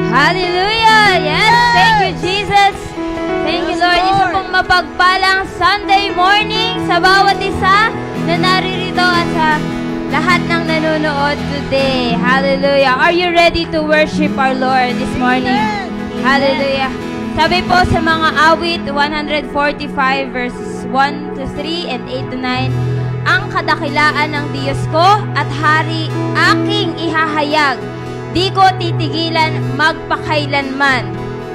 Hallelujah! Yes! Thank you, Jesus! Thank you, Lord. Isa pong mapagpalang Sunday morning sa bawat isa na naririto at sa lahat ng nanonood today. Hallelujah! Are you ready to worship our Lord this morning? Hallelujah! Sabi po sa mga awit 145 verses 1 to 3 and 8 to 9, ang kadakilaan ng Diyos ko at hari aking ihahayag. Di ko titigilan magpakailanman.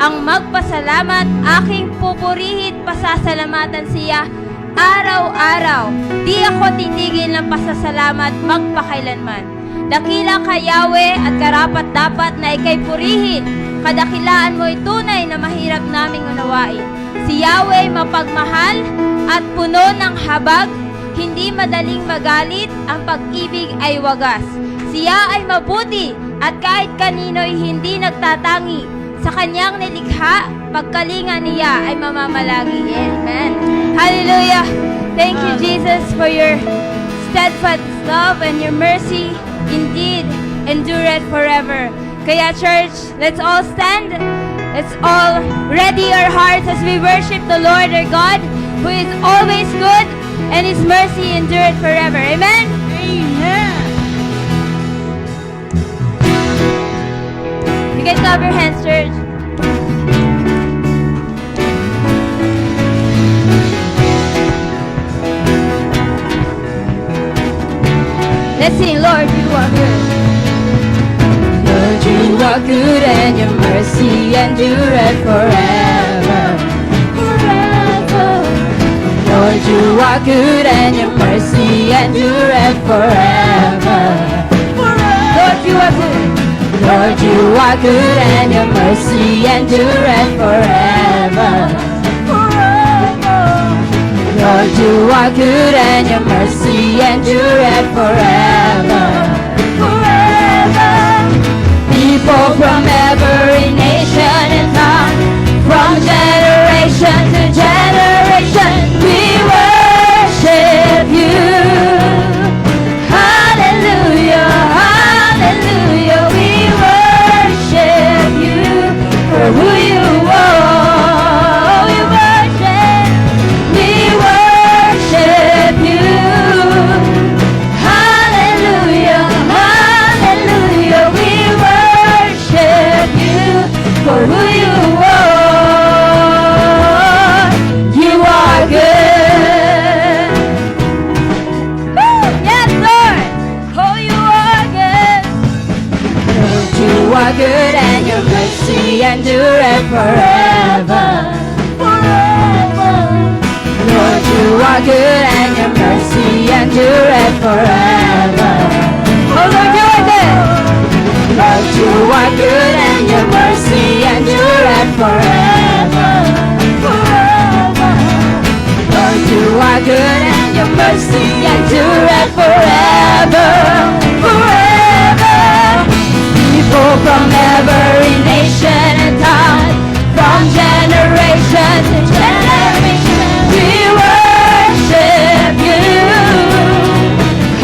Ang magpasalamat aking pupurihin, pasasalamatan siya araw-araw. Di ako titigil ng pasasalamat magpakailanman. Dakila ka Yahweh at karapat-dapat na ikay purihin. Kadakilaan mo'y tunay na mahirap naming unawain. Si Yahweh mapagmahal at puno ng habag. Hindi madaling magalit, ang pag-ibig ay wagas. Siya ay mabuti at kahit kanino'y hindi nagtatangi. Sa kanyang nilikha, pagkalinga niya ay mamamalagi. Amen. Hallelujah. Thank you, Jesus, for your steadfast love and your mercy. Indeed, endureth forever. Kaya church, let's all stand. Let's all ready our hearts as we worship the Lord our God, who is always good and His mercy endureth forever. Amen? Amen. You guys clap your hands, church. Let's sing, Lord, you are good. Lord, you are good and your mercy endureth forever. Forever. Lord, you are good and your mercy endureth forever. Forever. Lord, you are good. Lord, you are good and your mercy endureth forever. Forever. Lord, you are good and your mercy endureth forever. Forever. People from every nation and tongue, from generation to generation, we worship you. Hallelujah, hallelujah, we worship you for who you are. We worship you. Hallelujah, hallelujah, we worship you for who you are. You are good. Woo! Yes, Lord. Oh, you are good. Lord, you are good and your mercy endureth forever. Forever. Lord, you are good and your mercy endureth forever. Oh, Lord, you are good. Lord, you are good and your mercy endureth forever. Forever. Lord, you are good and your mercy endureth forever. Forever. People from every nation and tongue, from generation to generation, we worship you.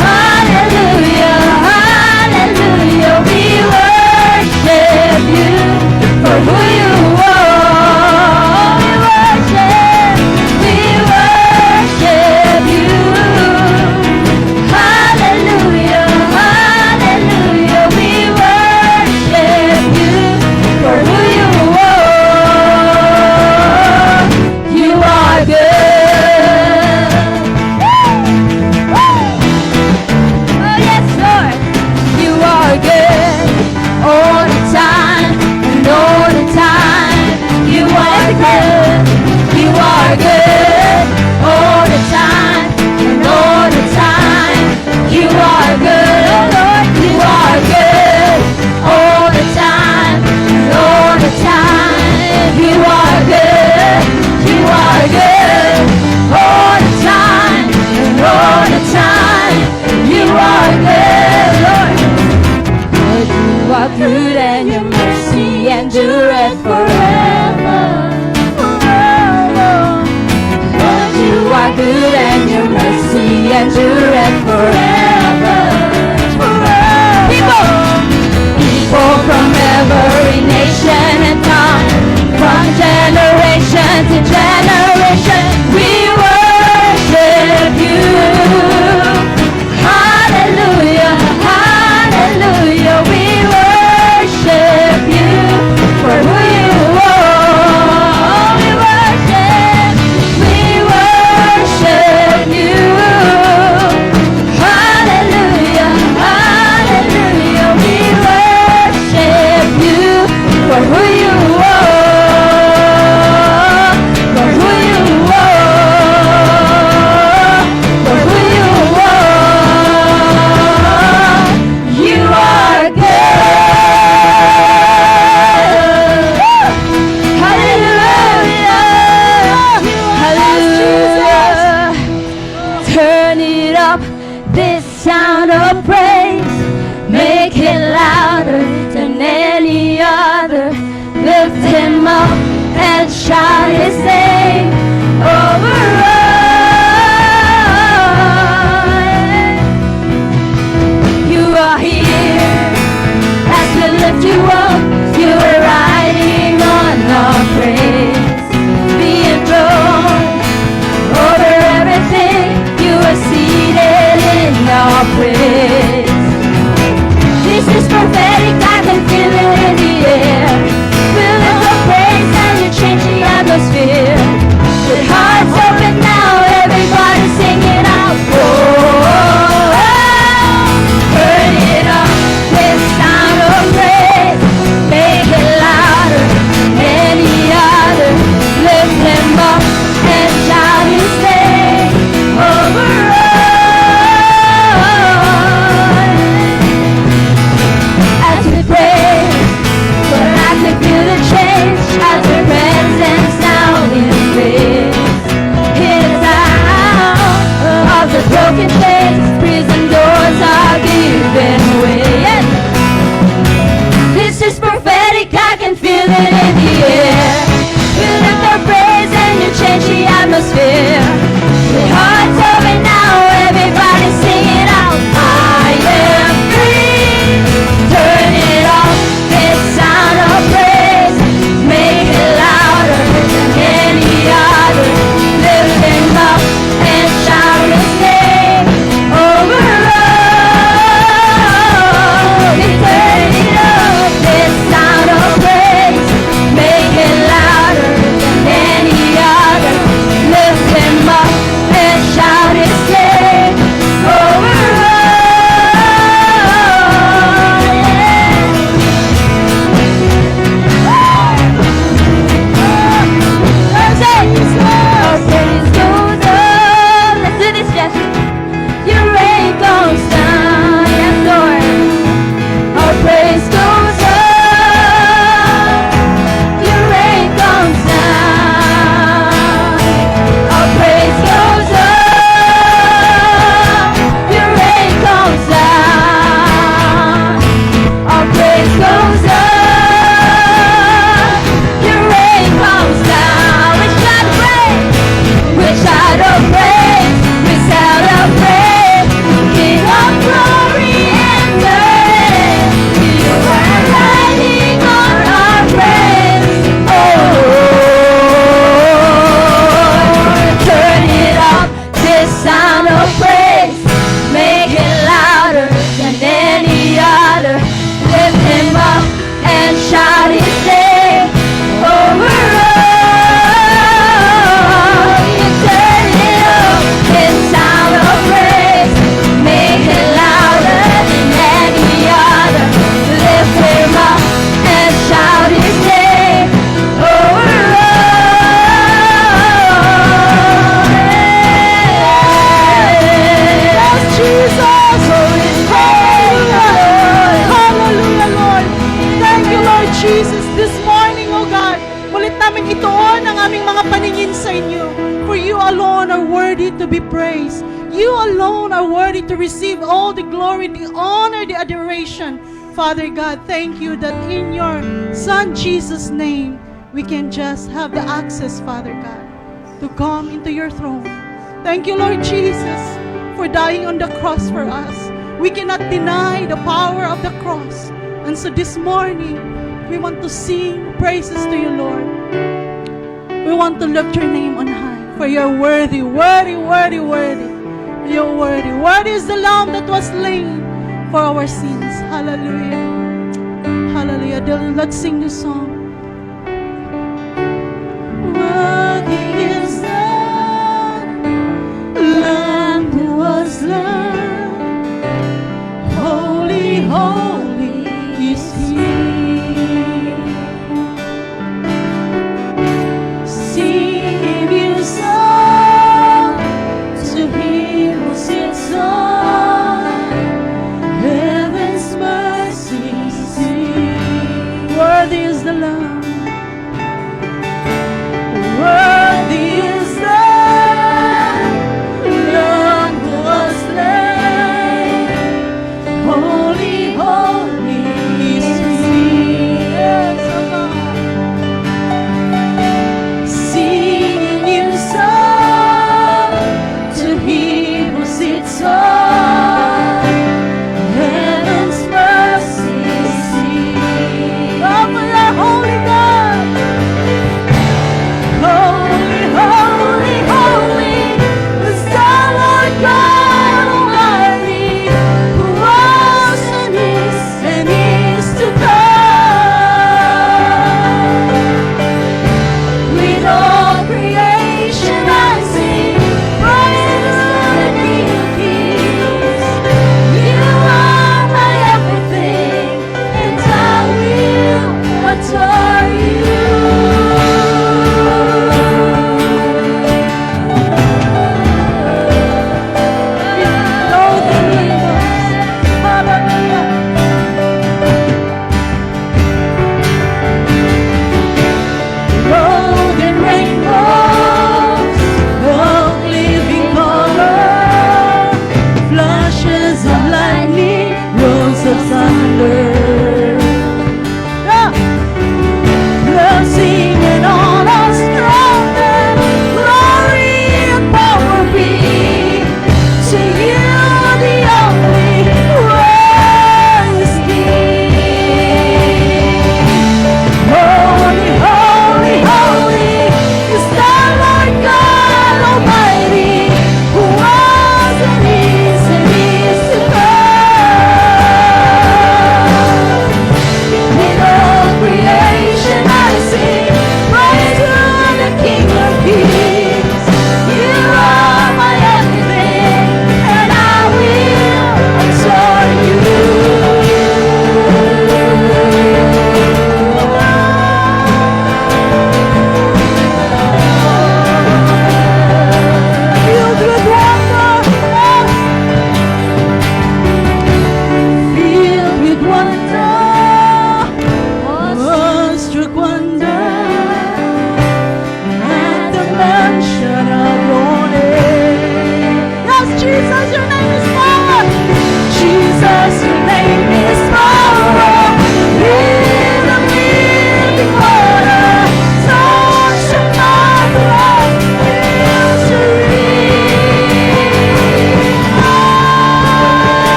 Hallelujah, hallelujah, we worship you for who you are. We worship you. Hallelujah, hallelujah, we worship you for who you are. You are good. Oh, yes, Lord. You are good all the time and all the time. You are good. You are good all the time and all the time. You are good, oh Lord. You are good all the time and all the time. You are good. You are good all the time and all the time. You are good, Lord. Lord, you are good and your mercy endureth forever. Forever. Lord, you are good and your mercy endureth forever. Forever. People from every nation and to generation we worship you. Hallelujah, hallelujah, we worship you for who you are. We worship you. Hallelujah, hallelujah, we worship you for who you are. For who you are. For who you are. You are good. Hallelujah. Hallelujah. Turn it up, this sound of praise. Make it louder than any other. Lift him up and shout his name over us. You are here as we lift you up. You are riding on our praise. Be enthroned over everything. You are seated in our praise. This is prophetic, I can feel it in the air. Fill it with praise and you change the atmosphere. With hearts open now, everybody sing it out. Oh, oh, oh. Turn it up, this sound of praise. Make it louder than any other. Lift him up and shout his name over us. As we pray, Lord, I can feel the change as your presence now invades. It is out of the broken chains, prison doors are giving way. Yes. This is prophetic, I can feel it in the air. You lift our praise and you change the atmosphere. With hearts open now, everybody sing it out. I am free. Turn it up, this sound of praise. Make it louder than any other. Lift him up and shout his name over us. We turn it up, this sound of praise. Make it louder than any other. Lift him up and shout his name over us. Our praise goes up. Let's do this, Jeff. Your rain goes down. Yes, Lord. Our praise goes up. Your rain comes down. Our praise goes up. Your rain comes down. Our praise goes up. Your rain comes down. We shout praise. We shout of praise. We shout of praise. King of glory enter. You are riding on our praise. Oh, turn it up, this sound of praise. Make it louder than any other. Lift him up and shout his name over us. You turn it up, this sound of praise. Make it louder than any other. Lift him up and shout his name over us. Yes, Jesus. Hallelujah, Lord. Thank you, Lord Jesus. This morning, oh God, mulit namin ituon ang aming mga paningin sa inyo. For you alone are worthy to be praised. You alone are worthy to receive all the glory, the honor, the adoration. Father God, thank you that in your Son Jesus' name, we can just have the access, Father God, to come into your throne. Thank you, Lord Jesus, for dying on the cross for us. We cannot deny the power of the cross. And so this morning, we want to sing praises to you, Lord. We want to lift your name on high. For you're worthy, worthy, worthy, worthy. You're worthy. Worthy is the Lamb that was slain for our sins. Hallelujah. Hallelujah. Let's sing this song. Worthy is the Lamb who was slain. Holy, holy is He. Sing your song to Him who sits on heaven's mercy seat. Worthy is the Lamb.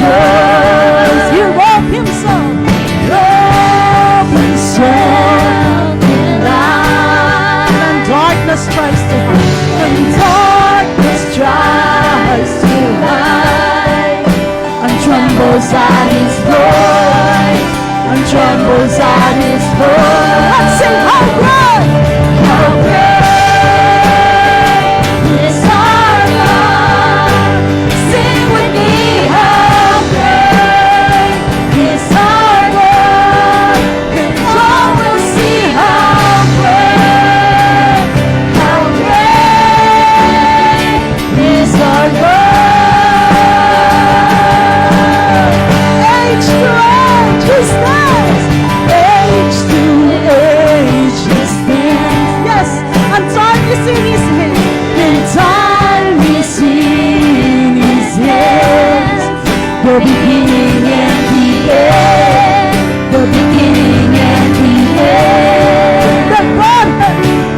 rejoice. He robed himself in light. And darkness tries to hide. And darkness tries to hide. And trembles at his voice. And trembles at his voice. Let's sing, how great! How great is our God. Sing with me, how great is our God. And all will see how great is our God. Age to age he stands. Age to age he stands. Yes, and time is in his hand. And time is in his hands. The beginning and the end. The beginning and the end.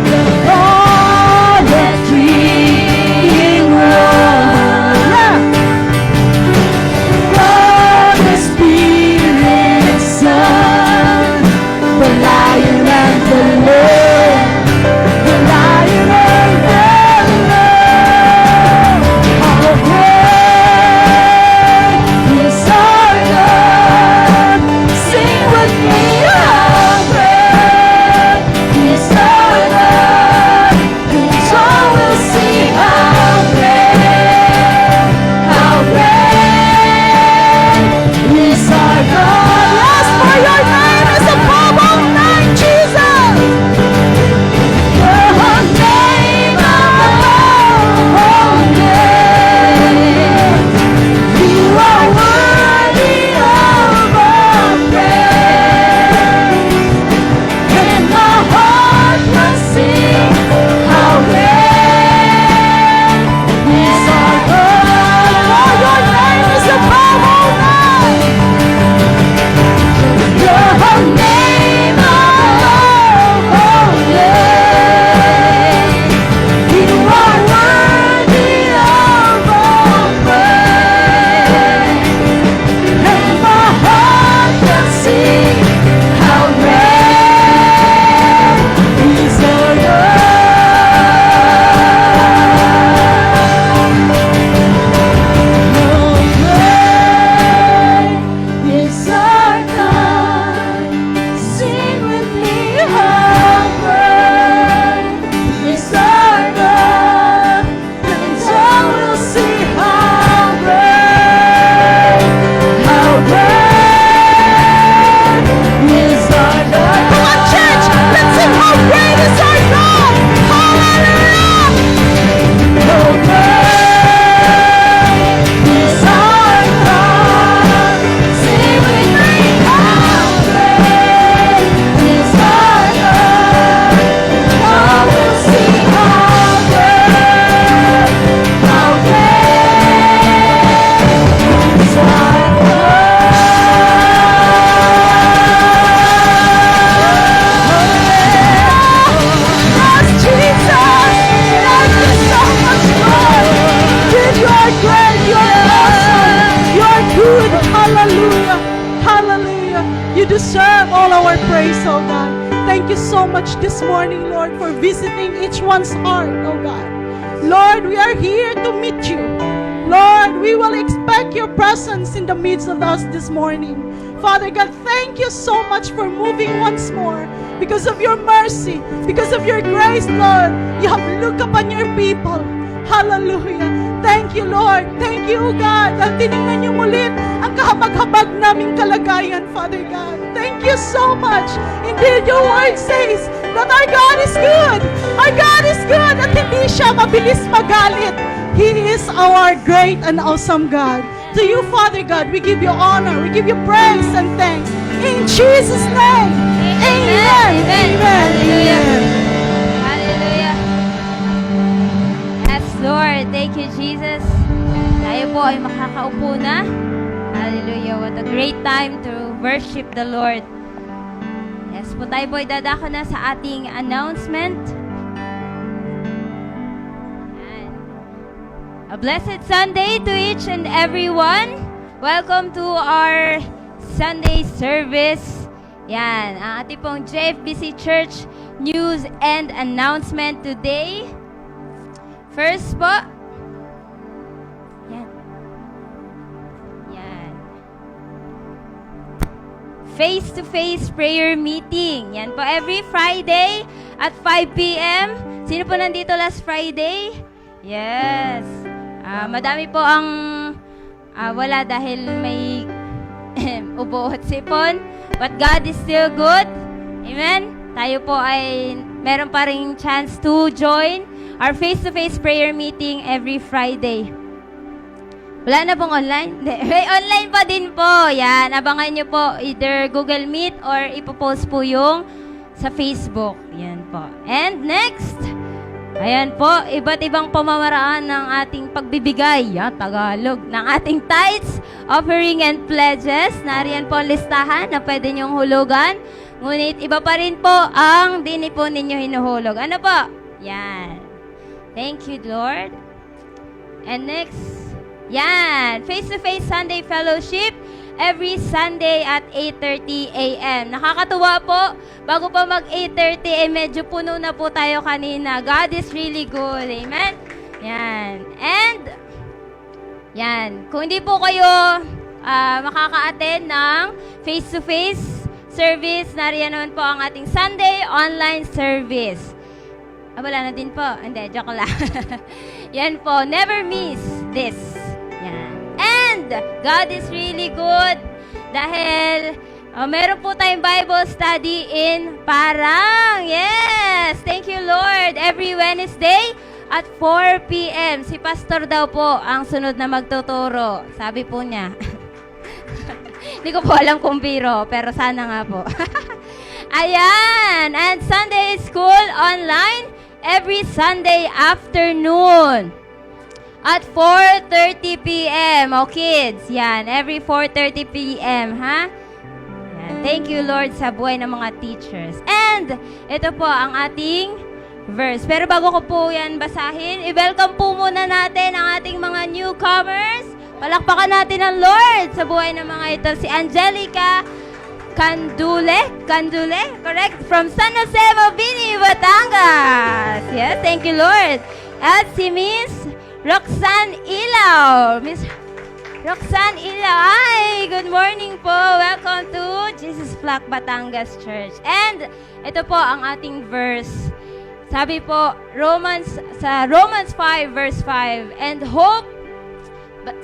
The God that King one. Yeah. God the Spirit Son, the Lion and the Lamb, the Lion and the Lamb. How great is our God. Sing with me, how great is our God. And all will see how great is our God. Yes, for your name is above all name, Jesus. Your name above all names. You are worthy of our praise. And my heart must sing, how great is our God. For your name is above all names. Your name above all names. You are worthy of all praise. And my heart can sing, how great is our is our God. Sing with me, how great is our God. And all will see how great is our God. Come on, church, let's sing, how great is our God. Hallelujah. How great is our God. Sing with me, how great is our God. All will see how great is our God. Yes, Jesus, thank you so much, Lord. You are great, you are awesome, you are good. Hallelujah, hallelujah. You deserve all our praise, oh God. Thank you so much this morning, Lord, for visiting each one's heart, oh God. Lord, we are here to meet you. Lord, we will expect your presence in the midst of us this morning. Father God, thank you so much for moving once more. Because of your mercy, because of your grace, Lord, you have looked upon your people. Hallelujah. Thank you, Lord. Thank you, God. At tinignan niyo mulit ang kahabag-habag naming kalagayan, Father God. Thank you so much. Indeed, your word says that our God is good. Our God is good at hindi siya mabilis magalit. He is our great and awesome God. To you, Father God, we give you honor, we give you praise and thanks. In Jesus' name, amen. Amen. Amen. Hallelujah. Yes, Lord. Thank you, Jesus. Tayo po ay makakaupo na. Hallelujah. What a great time to worship the Lord. Yes po, tayo po ay dadako na sa ating announcement. Yan. A blessed Sunday to each and everyone. Welcome to our Sunday service. Yan, ang ating pong JFBC Church news and announcement today. First po, yan. Yan. Face-to-face prayer meeting. Yan po, every Friday at 5 p.m. Sino po nandito last Friday? Yes. Madami po ang wala dahil may ubo at sipon. But God is still good. Amen? Tayo po ay meron pa ring chance to join our face-to-face prayer meeting every Friday. Wala na pong online? May online pa din po. Yan, abangan nyo po either Google Meet or ipopost po yung sa Facebook. Yan po. And next, ayan po, iba't ibang pamamaraan ng ating pagbibigay, Tagalog, ng ating tithes, offering, and pledges. Nariyan po ang listahan na pwede niyong hulugan. Ngunit iba pa rin po ang dini po ninyo hinuhulog. Ano po? Yan. Thank you, Lord. And next, yan, face-to-face Sunday Fellowship every Sunday at 8:30 a.m. Nakakatuwa po, bago pa mag 8:30, medyo puno na po tayo kanina. God is really good. Amen? Yan. And, yan, kung hindi po kayo makaka-attend ng face-to-face service, nariyan naman po ang ating Sunday online service. Wala na din po. Hindi, joke lang. Yan po, never miss this. Yan. And, God is really good dahil meron po tayong Bible study in Parang. Yes! Thank you, Lord. Every Wednesday at 4 p.m. Si Pastor daw po ang sunod na magtuturo. Sabi po niya. Hindi ko po alam kung biro, pero sana nga po. Ayan! And Sunday School online every Sunday afternoon at 4:30 p.m. O kids, yan, every 4:30 p.m. ha? Yan. Thank you, Lord, sa buhay ng mga teachers. And ito po ang ating verse. Pero bago ko po yan basahin, i-welcome po muna natin ang ating mga newcomers. Palakpakan natin ang Lord sa buhay ng mga ito. Si Angelica Candule, correct? From San Jose, Mabini, Batangas. Yes, thank you, Lord. At si Miss Roxanne Ilaw. Miss Roxanne Ilaw. Hi, good morning po. Welcome to Jesus Flock Batangas Church. And ito po ang ating verse. Sabi po, sa Romans 5 verse 5, and hope,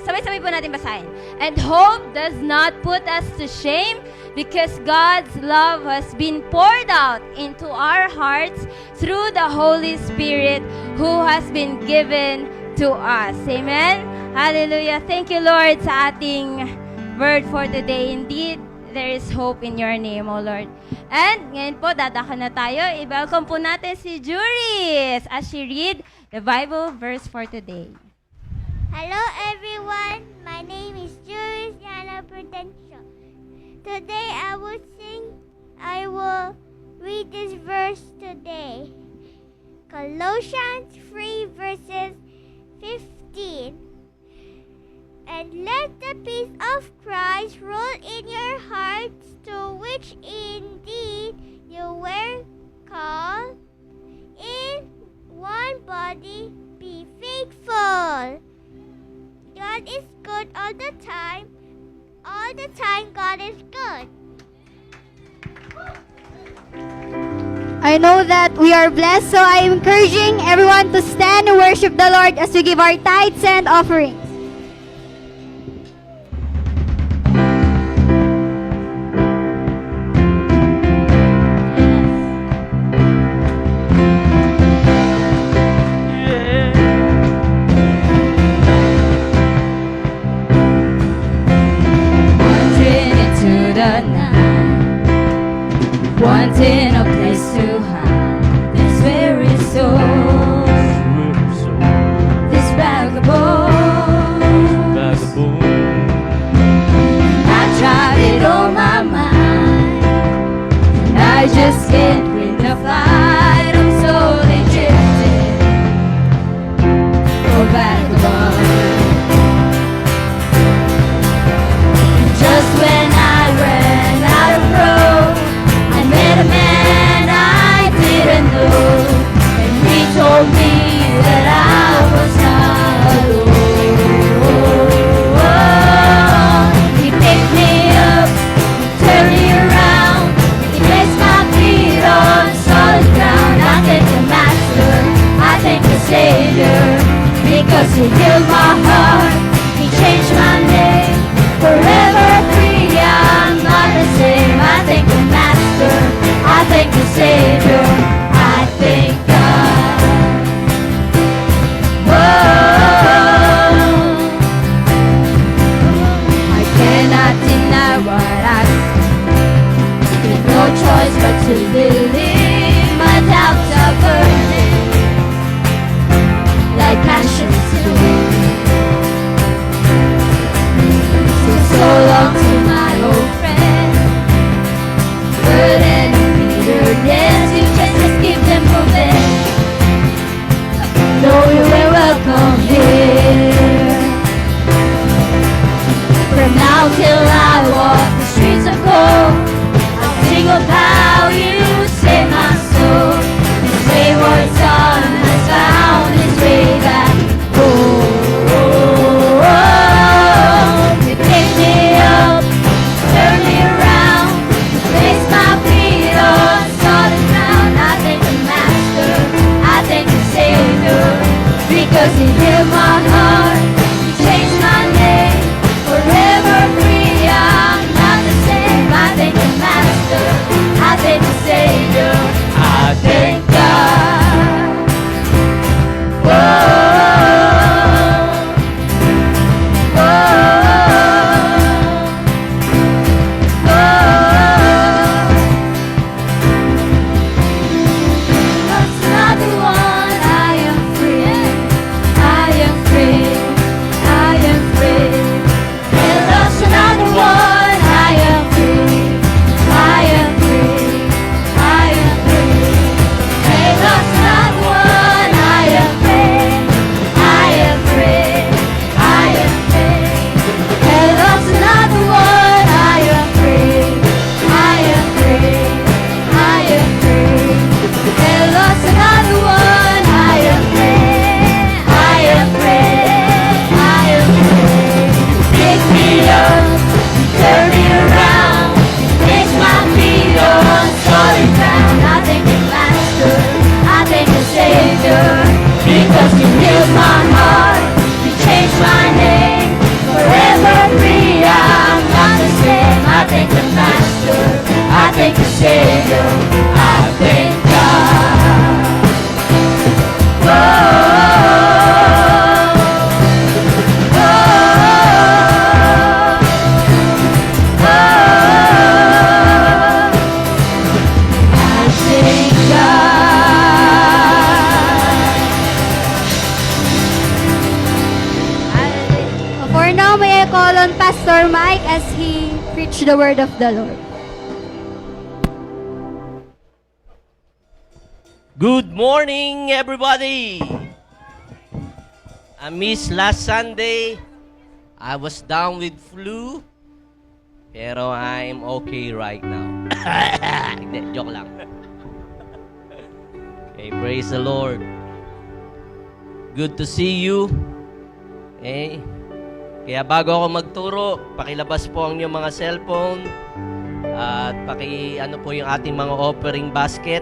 sabay-sabay po natin basahin. And hope does not put us to shame because God's love has been poured out into our hearts through the Holy Spirit who has been given to us. Amen? Hallelujah. Thank you, Lord, sa ating word for today. Indeed, there is hope in your name, O Lord. And ngayon po, dadakan na tayo. I-welcome po natin si Juris as she read the Bible verse for today. Hello everyone, my name is Juris Yana Prudential. Today I will read this verse today. Colossians 3 verses 15. And let the peace of Christ rule in your hearts, to which indeed you were called in one body. Be faithful. God is good all the time. All the time, God is good. I know that we are blessed, so I am encouraging everyone to stand and worship the Lord as we give our tithes and offerings. Wanting a place to hide this weary soul, this vagabond. I tried it on my mind, and I just can't win the fight. I'm slowly drifting, a vagabond. Savior. I thank God. Whoa. I cannot deny what I see. There's no choice but to believe. My doubts are burning like passions do. So long to my old friend. Burden and bitterness, you just keep them moving. Know you are welcome here. From now till I walk the streets of gold, I'll sing of how you saved my soul. This wayward son has found his way back home. You pick me up, turn me around, place my feet on solid ground. I thank the Master, I thank the Savior, because He healed my heart, He changed my name, forever free. I'm not the same. I thank the Master, I thank the Savior, I thank God. Whoa. That's not the one. I am free. I am free. I am free. And that's another one. I am free. I am free. I am free. And that's another one. I am free. I am free. I am free. And that's another one. I am free. I am free. I am free. And that's another one. I am free. I am free. I am free. Pick me up, turn me around, place my feet on solid ground. I thank the Master, I thank the Savior, because You healed my heart, You changed my name, forever free. I'm not the same. I thank the Master, I thank the Savior, I thank God. Whoa. For now, may I call on Pastor Mike as he preach the word of the Lord. Good morning, everybody! I missed last Sunday. I was down with flu. Pero I'm okay right now. Hindi, joke lang. Okay, praise the Lord. Good to see you. Okay. Kaya bago ako magturo, pakilabas po ang inyong mga cellphone at ano po yung ating mga offering basket.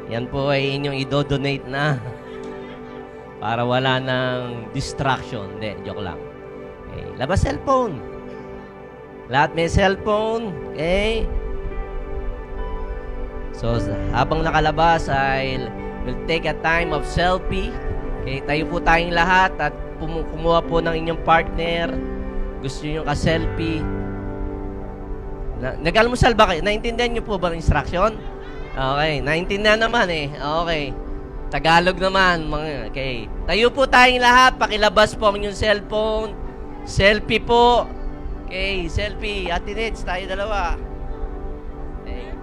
Yan po ay inyong i-donate na para wala ng distraction. Hindi, joke lang. Okay. Labas cellphone. Lahat may cellphone. Okay? So, habang nakalabas ay we'll take a time of selfie. Okay, tayo po tayong lahat at kumuha po ng inyong partner. Gusto nyo ka-selfie. Nag-almusal ba kayo? Naintindihan nyo po ba ang instruction? Okay, naintindihan naman eh. Okay. Tagalog naman. Okay. Tayo po tayong lahat. Pakilabas po ang inyong cellphone. Selfie po. Okay, selfie. Ate Nets, tayo dalawa. Okay.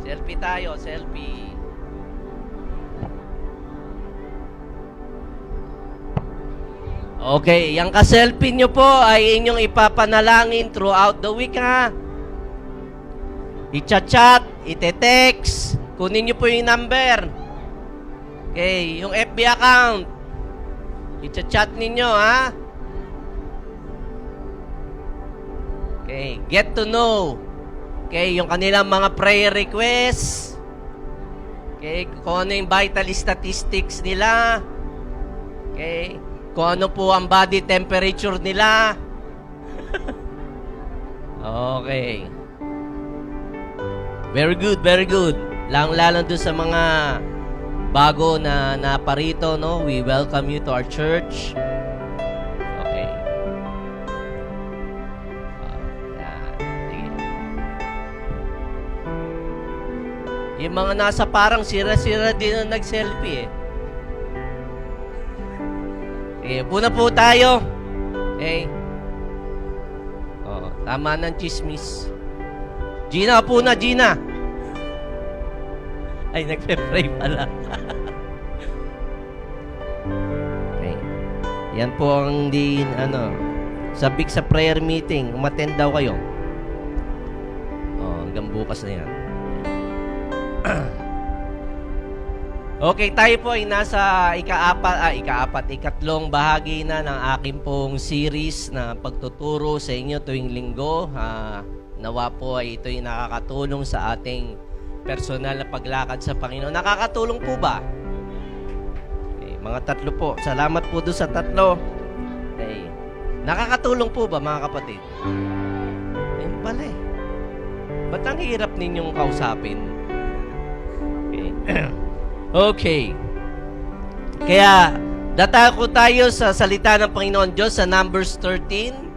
Selfie tayo, selfie. Okay, yung ka-selfie nyo po ay inyong ipapanalangin throughout the week, ha? I-chat, ite-text, kunin nyo po yung number. Okay, yung FB account, i-chat ninyo, ha? Okay, get to know. Okay, yung kanilang mga prayer requests. Okay, kung ano yung vital statistics nila. Okay, kung ano po ang body temperature nila. Okay. Very good, very good. Lalo doon sa mga bago na naparito, no? We welcome you to our church. Okay. Yan. Sige. Yung mga nasa parang sira-sira din na nag-selfie eh. Okay, puna po tayo. Okay. Oh, tama ng chismis. Gina, po na, Gina. Ay, nagpe-pray pala. Okay. Yan po ang sabik sa prayer meeting. Umattend daw kayo. Oh, hanggang bukas na yan. Okay, tayo po ay nasa ikatlong bahagi na ng aking pong series na pagtuturo sa inyo tuwing linggo. Nawa po ay ito'y nakakatulong sa ating personal na paglakad sa Panginoon. Nakakatulong po ba? Okay, mga tatlo po. Salamat po doon sa tatlo. Okay. Nakakatulong po ba, mga kapatid? Ayun pala eh. Ba't ang hirap ninyong kausapin? Okay. Okay. Kaya, datako tayo sa salita ng Panginoon Diyos sa Numbers 13.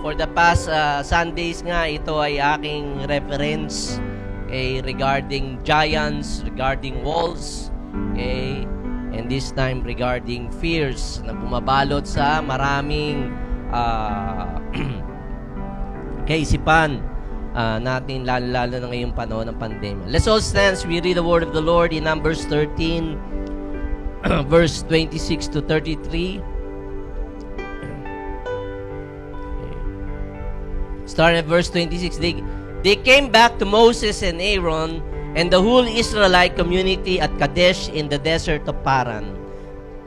For the past Sundays nga, ito ay aking reference regarding giants, regarding walls, okay? And this time regarding fears na bumabalot sa maraming kaisipan natin, lalo na ngayong panahon ng pandemya. Let's all stand. We read the word of the Lord in Numbers 13, verse 26 to 33. Starting at verse 26, They came back to Moses and Aaron and the whole Israelite community at Kadesh in the desert of Paran.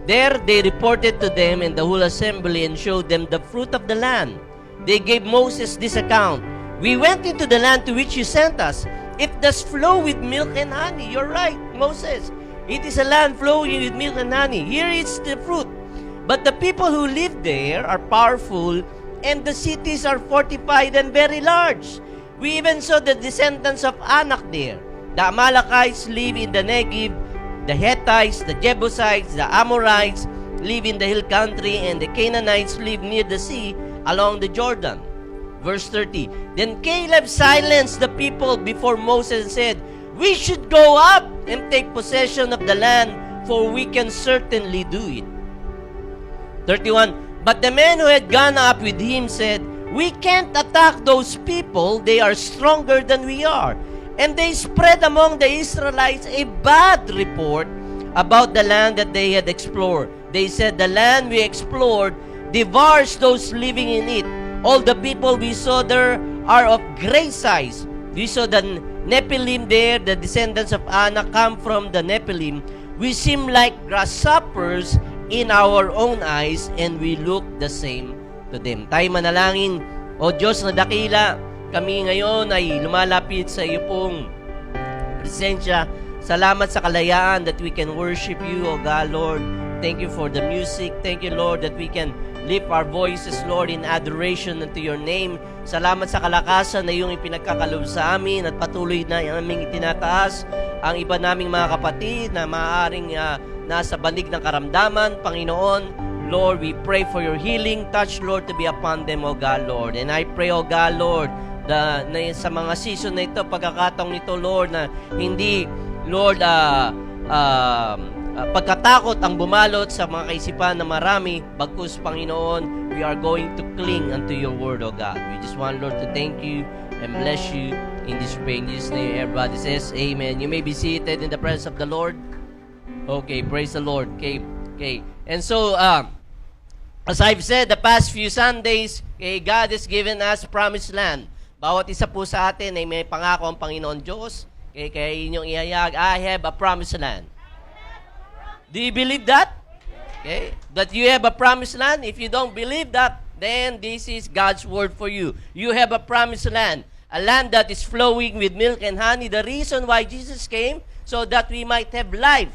There they reported to them and the whole assembly and showed them the fruit of the land. They gave Moses this account. We went into the land to which you sent us. It does flow with milk and honey. You're right, Moses. It is a land flowing with milk and honey. Here is the fruit. But the people who live there are powerful and the cities are fortified and very large. We even saw the descendants of Anak there. The Amalekites live in the Negev, the Hittites, the Jebusites, the Amorites live in the hill country, and the Canaanites live near the sea along the Jordan. Verse 30, Then Caleb silenced the people before Moses and said, We should go up and take possession of the land, for we can certainly do it. 31, But the men who had gone up with him said, We can't attack those people. They are stronger than we are. And they spread among the Israelites a bad report about the land that they had explored. They said, The land we explored devours those living in it. All the people we saw there are of great size. We saw the Nephilim there, the descendants of Anak come from the Nephilim. We seem like grasshoppers in our own eyes, and we look the same to them. Tayo manalangin. O Diyos na dakila, kami ngayon ay lumalapit sa iyo pong presensya. Salamat sa kalayaan that we can worship you, O God, Lord. Thank you for the music. Thank you, Lord, that we can lift our voices, Lord, in adoration unto your name. Salamat sa kalakasan na iyong ipinagkakaloob sa amin at patuloy na aming itinataas ang iba naming mga kapatid na maaaring nasa banig ng karamdaman. Panginoon, Lord, we pray for your healing touch, Lord, to be upon them, O God, Lord. And I pray, O God, Lord, na sa mga season na ito, pagkakataong nito, Lord, na hindi, Lord, pagkatakot ang bumalot sa mga kaisipan na marami, bagkus, Panginoon, we are going to cling unto your word, O God. We just want, Lord, to thank you and bless you in this prayer. In Jesus' name, everybody says, Amen. You may be seated in the presence of the Lord. Okay, praise the Lord. Okay. And so, as I've said, the past few Sundays, God has given us promised land. Bawat isa po sa atin ay may pangako ang Panginoon Diyos. Kaya inyong ihayag, I have a promised land. Do you believe that? Okay? That you have a promised land? If you don't believe that, then this is God's word for you. You have a promised land. A land that is flowing with milk and honey. The reason why Jesus came, so that we might have life.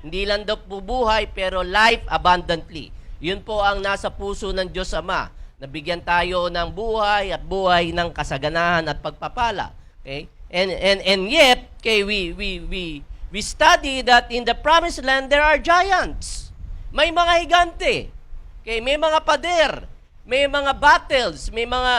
Hindi lang daw po buhay, pero life abundantly. Yun po ang nasa puso ng Diyos Ama. Nabigyan tayo ng buhay at buhay ng kasaganahan at pagpapala. Okay? And yet, okay, we study that in the promised land there are giants. May mga higante. Okay, may mga pader, may mga battles, may mga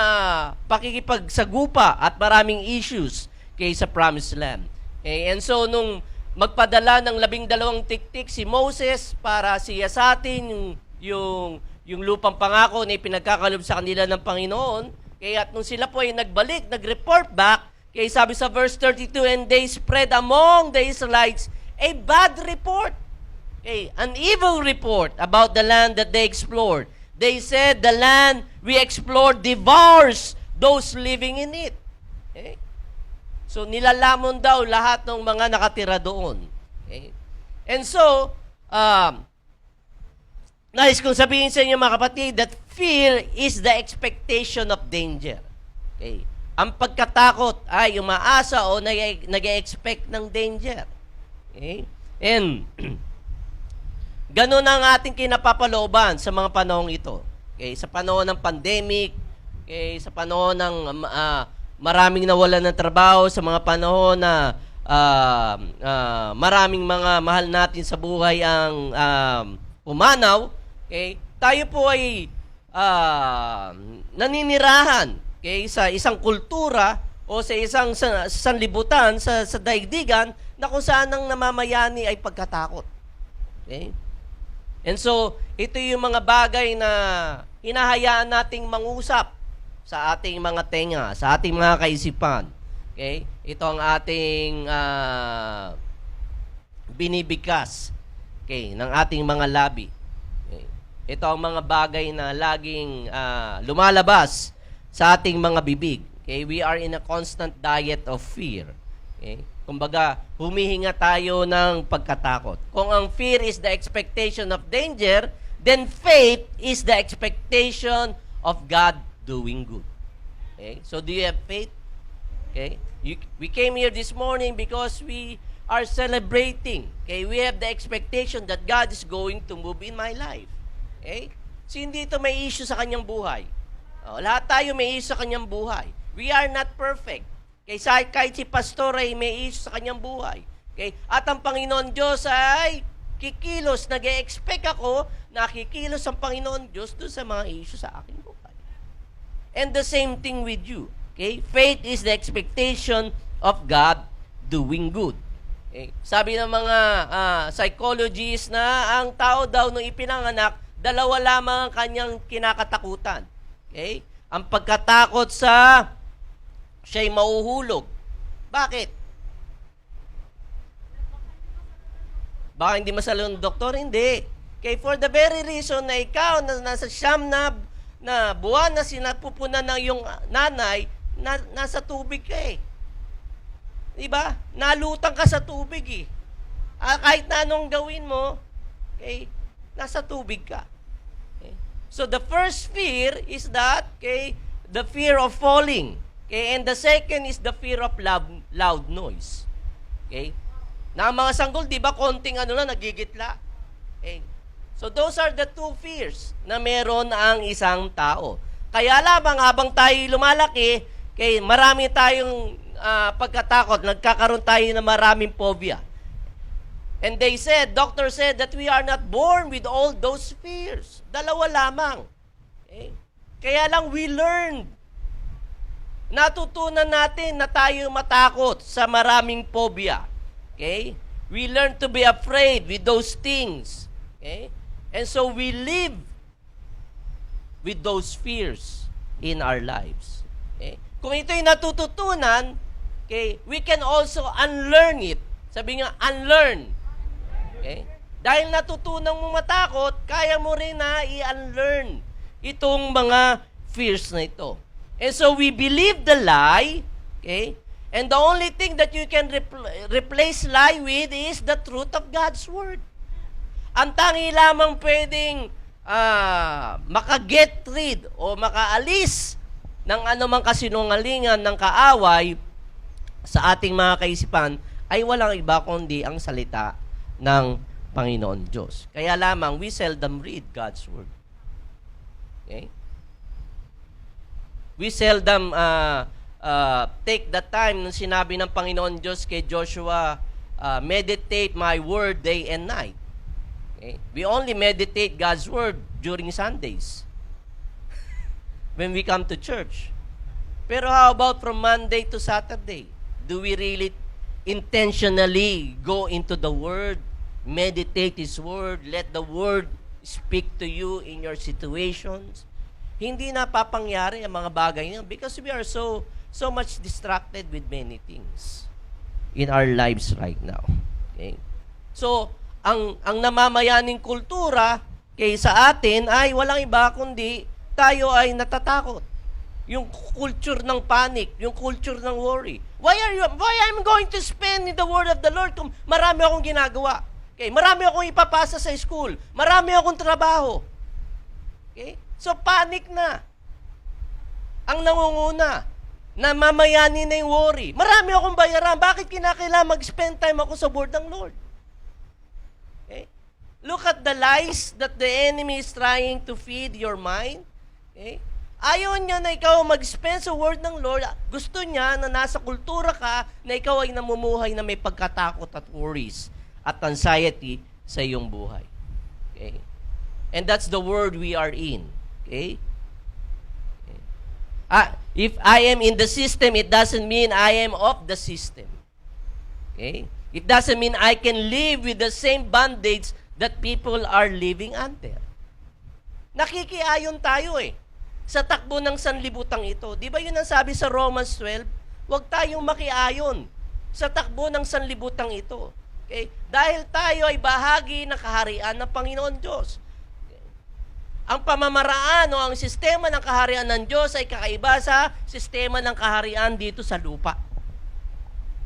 pakikipagsagupa at maraming issues okay, sa promised land. Okay, and so nung magpadala ng 12 tiktik si Moses para siyasatin yung lupang pangako na ipinagkakalob sa kanila ng Panginoon. Kaya at nung sila po ay nagbalik, nag-report back, kaya sabi sa verse 32, and they spread among the Israelites a bad report. Okay, an evil report about the land that they explored. They said, the land we explored devours those living in it. Okay? So, nilalamon daw lahat ng mga nakatira doon. Okay? And so, nais kong sabihin sa inyo mga kapatid that fear is the expectation of danger. Okay? Ang pagkatakot ay umaasa o nag-expect ng danger. Okay? And, ganun ang ating kinapapalooban sa mga panahong ito. Okay? Sa panahon ng pandemic, okay? Sa panahon ng maraming nawalan ng trabaho, sa mga panahon na maraming mga mahal natin sa buhay ang pumanaw, okay? Tayo po ay naninirahan okay? Sa isang kultura o sa isang sanlibutan sa daigdigan na kung saan ang namamayani ay pagkatakot. Okay? And so, ito yung mga bagay na hinahayaan nating mangusap sa ating mga tenga, sa ating mga kaisipan. Okay? Ito ang ating binibigkas okay, ng ating mga labi. Okay? Ito ang mga bagay na laging lumalabas sa ating mga bibig. Okay? We are in a constant diet of fear. Okay? Kumbaga, humihinga tayo ng pagkatakot. Kung ang fear is the expectation of danger, then faith is the expectation of God doing good. Okay? So, do you have faith? Okay? We came here this morning because we are celebrating. Okay? We have the expectation that God is going to move in my life. Okay? So, hindi ito may issue sa kanyang buhay. Lahat tayo may issue sa kanyang buhay. We are not perfect. Okay, kahit si pastor ay may issue sa kanyang buhay. Okay? At ang Panginoon Diyos ay kikilos. Nag-e-expect ako na kikilos ang Panginoon Diyos doon sa mga issue sa aking buhay. And the same thing with you. Okay? Faith is the expectation of God doing good. Okay? Sabi ng mga psychologists na ang tao daw nung ipinanganak, dalawa lamang ang kanyang kinakatakutan. Okay? Ang pagkatakot sa siya'y mauhulog. Bakit? Baka hindi masalo ng doktor? Hindi. Okay, for the very reason na ikaw na nasa siyam na buwan na sinapupunan ng iyong nanay, nasa tubig ka eh. Diba? Nalutang ka sa tubig eh. Kahit na anong gawin mo, okay, nasa tubig ka. Okay? So the first fear is that, okay, the fear of falling. Okay, and the second is the fear of loud noise. Okay? Na ang mga sanggol, di ba, konting nagigitla. Okay? So those are the two fears na meron ang isang tao. Kaya lamang habang tayo lumalaki, okay, marami tayong pagkatakot, nagkakaroon tayo ng maraming phobia. And doctor said that we are not born with all those fears. Dalawa lamang. Okay? Kaya lang we learned. Natutunan natin na tayo matakot sa maraming phobia. Okay? We learn to be afraid with those things. Okay? And so we live with those fears in our lives. Okay? Kung ito'y natututunan, okay, we can also unlearn it. Sabi nga, unlearn. Okay? Dahil natutunan mo matakot, kaya mo rin na i-unlearn itong mga fears na ito. And so we believe the lie, okay? And the only thing that you can replace lie with is the truth of God's Word. Ang tangi lamang pwedeng maka-get rid o makaalis ng anumang kasinungalingan ng kaaway sa ating mga kaisipan ay walang iba kundi ang salita ng Panginoon Diyos. Kaya lamang we seldom read God's Word. Okay? We seldom take the time nung sinabi ng Panginoon Diyos kay Joshua, meditate my word day and night. Okay? We only meditate God's word during Sundays when we come to church. Pero how about from Monday to Saturday? Do we really intentionally go into the word, meditate His word, let the word speak to you in your situations? Hindi na papangyari ang mga bagay niyan because we are so much distracted with many things in our lives right now. Okay? So, ang namamayaning kultura sa atin ay walang iba kundi tayo ay natatakot. Yung culture ng panic, yung culture ng worry. Why I'm going to spend in the word of the Lord kung marami akong ginagawa? Okay, marami akong ipapasa sa school, marami akong trabaho. Okay? So panic na. Ang nangunguna, namamayanin na yung worry. Marami akong bayaran, bakit kinakailangan mag-spend time ako sa word ng Lord? Okay? Look at the lies that the enemy is trying to feed your mind. Okay? Ayaw niya na ikaw mag-spend sa word ng Lord. Gusto niya na nasa kultura ka na ikaw ay namumuhay na may pagkatakot at worries at anxiety sa iyong buhay. Okay? And that's the world we are in. Okay? If I am in the system, it doesn't mean I am of the system. Okay? It doesn't mean I can live with the same bondage that people are living under. Nakikiayon tayo sa takbo ng sanlibutang ito. Di ba yun ang sabi sa Romans 12? Huwag tayong makiayon sa takbo ng sanlibutang ito. Okay? Dahil tayo ay bahagi ng kaharian ng Panginoon Diyos. Okay? Ang pamamaraan o ang sistema ng kaharian ng Diyos ay kakaiba sa sistema ng kaharian dito sa lupa.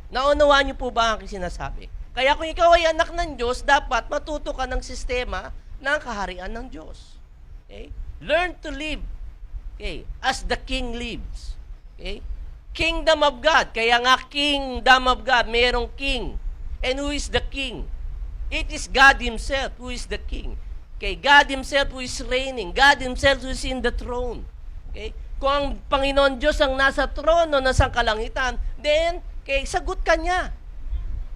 Naunawaan niyo po ba ang sinasabi? Kaya kung ikaw ay anak ng Diyos, dapat matuto ka ng sistema ng kaharian ng Diyos. Okay? Learn to live as the King lives. Okay? Kingdom of God. Kaya nga Kingdom of God, mayroong King. And who is the King? It is God Himself who is the King. Okay? God Himself who is reigning. God Himself who is in the throne. Okay? Kung ang Panginoon Diyos ang nasa trono ng sangkalangitan, then, sagot ka niya.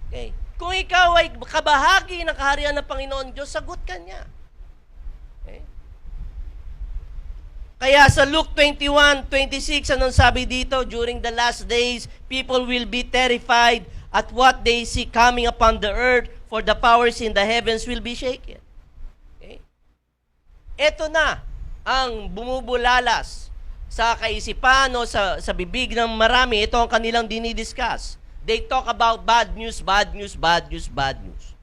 Okay? Kung ikaw ay kabahagi ng kaharian ng Panginoon Diyos, sagot ka niya. Okay? Kaya sa Luke 21:26, anong sabi dito? During the last days, people will be terrified at what they see coming upon the earth, for the powers in the heavens will be shaken. Okay? Ito na ang bumubulalas sa kaisipan o sa bibig ng marami. Ito ang kanilang dinidiscuss. They talk about bad news, bad news, bad news, bad news.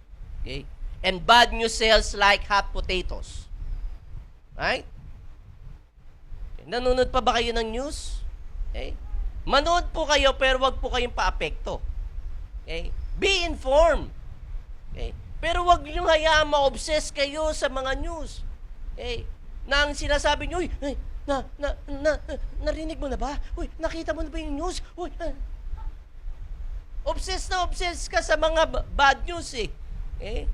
Okay? And bad news sells like hot potatoes. Right? Nanonood pa ba kayo ng news? Okay? Manood po kayo pero wag po kayong paapekto. Okay? Be informed. Okay? Pero wag niyo hayaan ma-obsess kayo sa mga news. Okay? Na ang sinasabi niyo, narinig mo na ba? Uy, nakita mo na ba yung news? Uy, obsess ka sa mga bad news Okay?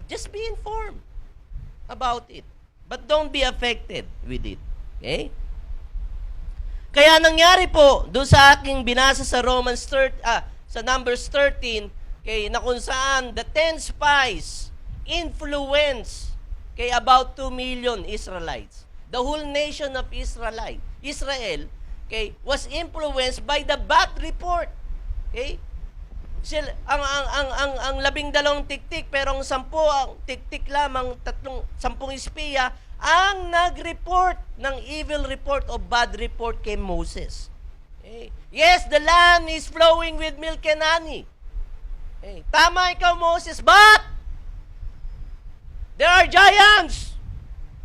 Just be informed about it. But don't be affected with it. Okay? Kaya nangyari po, doon sa aking binasa sa sa Numbers 13, na kung saan the 10 spies influence about 2 million Israelites. The whole nation of Israel, was influenced by the bad report. Okay? Ang 12 tiktik, pero ang 10 ang tiktik lamang, 10 espiya ang nag-report ng evil report o bad report kay Moses. Okay. Yes, the land is flowing with milk and honey. Okay. Tama ikaw, Moses, but there are giants.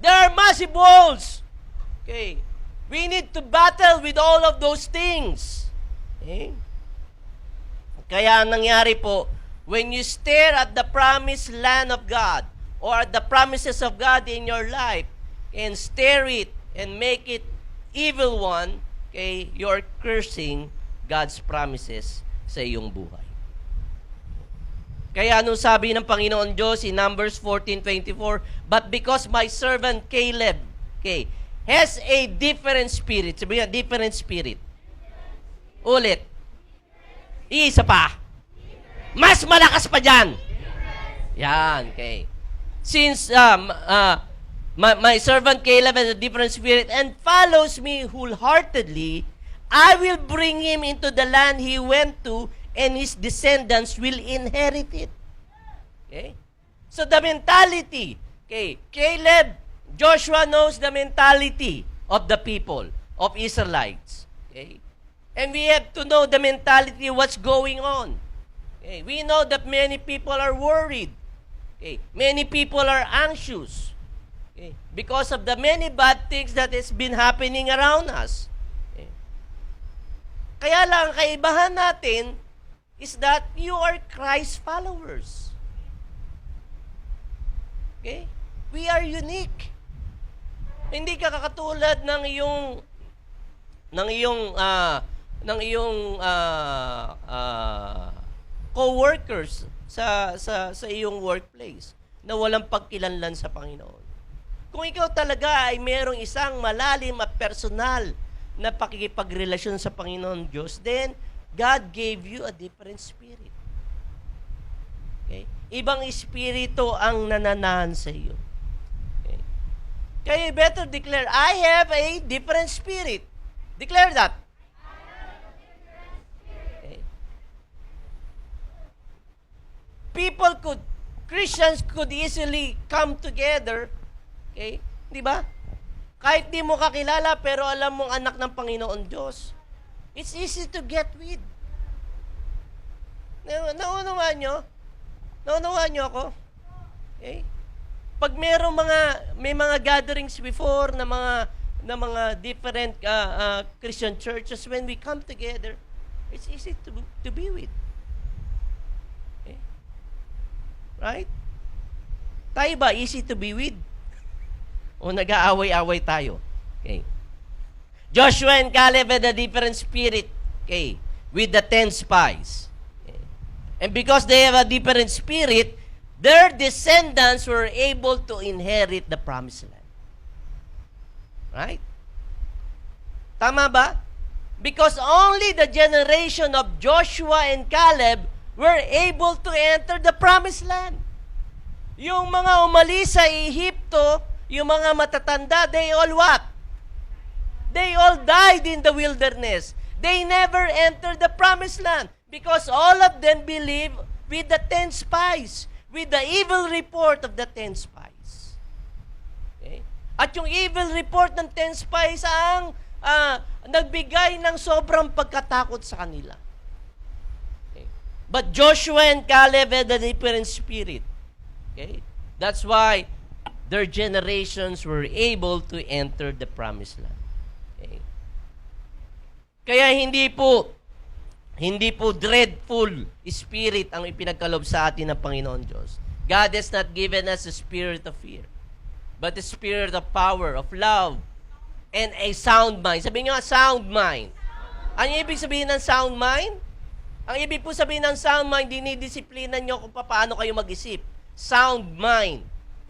There are massive walls. Okay. We need to battle with all of those things. Okay. Kaya nangyari po, when you stare at the promised land of God or at the promises of God in your life and stare it and make it evil one, you're cursing God's promises sa iyong buhay. Kaya anong sabi ng Panginoon Diyos in Numbers 14:24, but because my servant Caleb, has a different spirit. Sabi nga, different spirit. Ulit. Isa pa. Mas malakas pa dyan. Yan, okay. Since my servant Caleb has a different spirit and follows me wholeheartedly, I will bring him into the land he went to, and his descendants will inherit it. Okay? So the mentality, okay, Caleb, Joshua knows the mentality of the people, of Israelites. Okay? And we have to know the mentality of what's going on. Okay? We know that many people are worried. Okay? Many people are anxious. Okay? Because of the many bad things that has been happening around us. Okay? Kaya lang, kaibahan natin is that you are Christ followers. Okay? We are unique. Hindi ka kakatulad ng iyong co-workers sa iyong workplace na walang pagkilanlan sa Panginoon. Kung ikaw talaga ay merong isang malalim at personal na pakikipagrelasyon sa Panginoon Diyos, then God gave you a different spirit. Okay? Ibang espiritu ang nananahan sa iyo. Okay? Kaya you better declare, I have a different spirit. Declare that. Okay? Christians could easily come together. Okay? Di ba? Kahit di mo kakilala, pero alam mong anak ng Panginoon Diyos. It's easy to get with. Naunawaan nyo? Naunawaan nyo ako? Okay? Pag may mga gatherings before na mga different Christian churches, when we come together, it's easy to be with. Okay? Right? Tayo ba easy to be with? O nag-aaway-away tayo? Okay. Joshua and Caleb had a different spirit, okay, with the 10 spies. Okay. And because they have a different spirit, their descendants were able to inherit the promised land. Right? Tama ba? Because only the generation of Joshua and Caleb were able to enter the promised land. Yung mga umalis sa Ehipto, yung mga matatanda, they all what? They all died in the wilderness. They never entered the promised land because all of them believed with the 10 spies, with the evil report of the 10 spies. Okay? At yung evil report ng 10 spies ang nagbigay ng sobrang pagkatakot sa kanila. Okay? But Joshua and Caleb had a different spirit. Okay? That's why their generations were able to enter the promised land. Okay? Kaya hindi po dreadful spirit ang ipinagkaloob sa atin ng Panginoon Diyos. God has not given us a spirit of fear, but a spirit of power, of love, and a sound mind. Sabihin nyo, sound mind. Ang ibig sabihin ng sound mind? Ang ibig po sabihin ng sound mind, dinidisiplina nyo kung paano kayo mag-isip. Sound mind.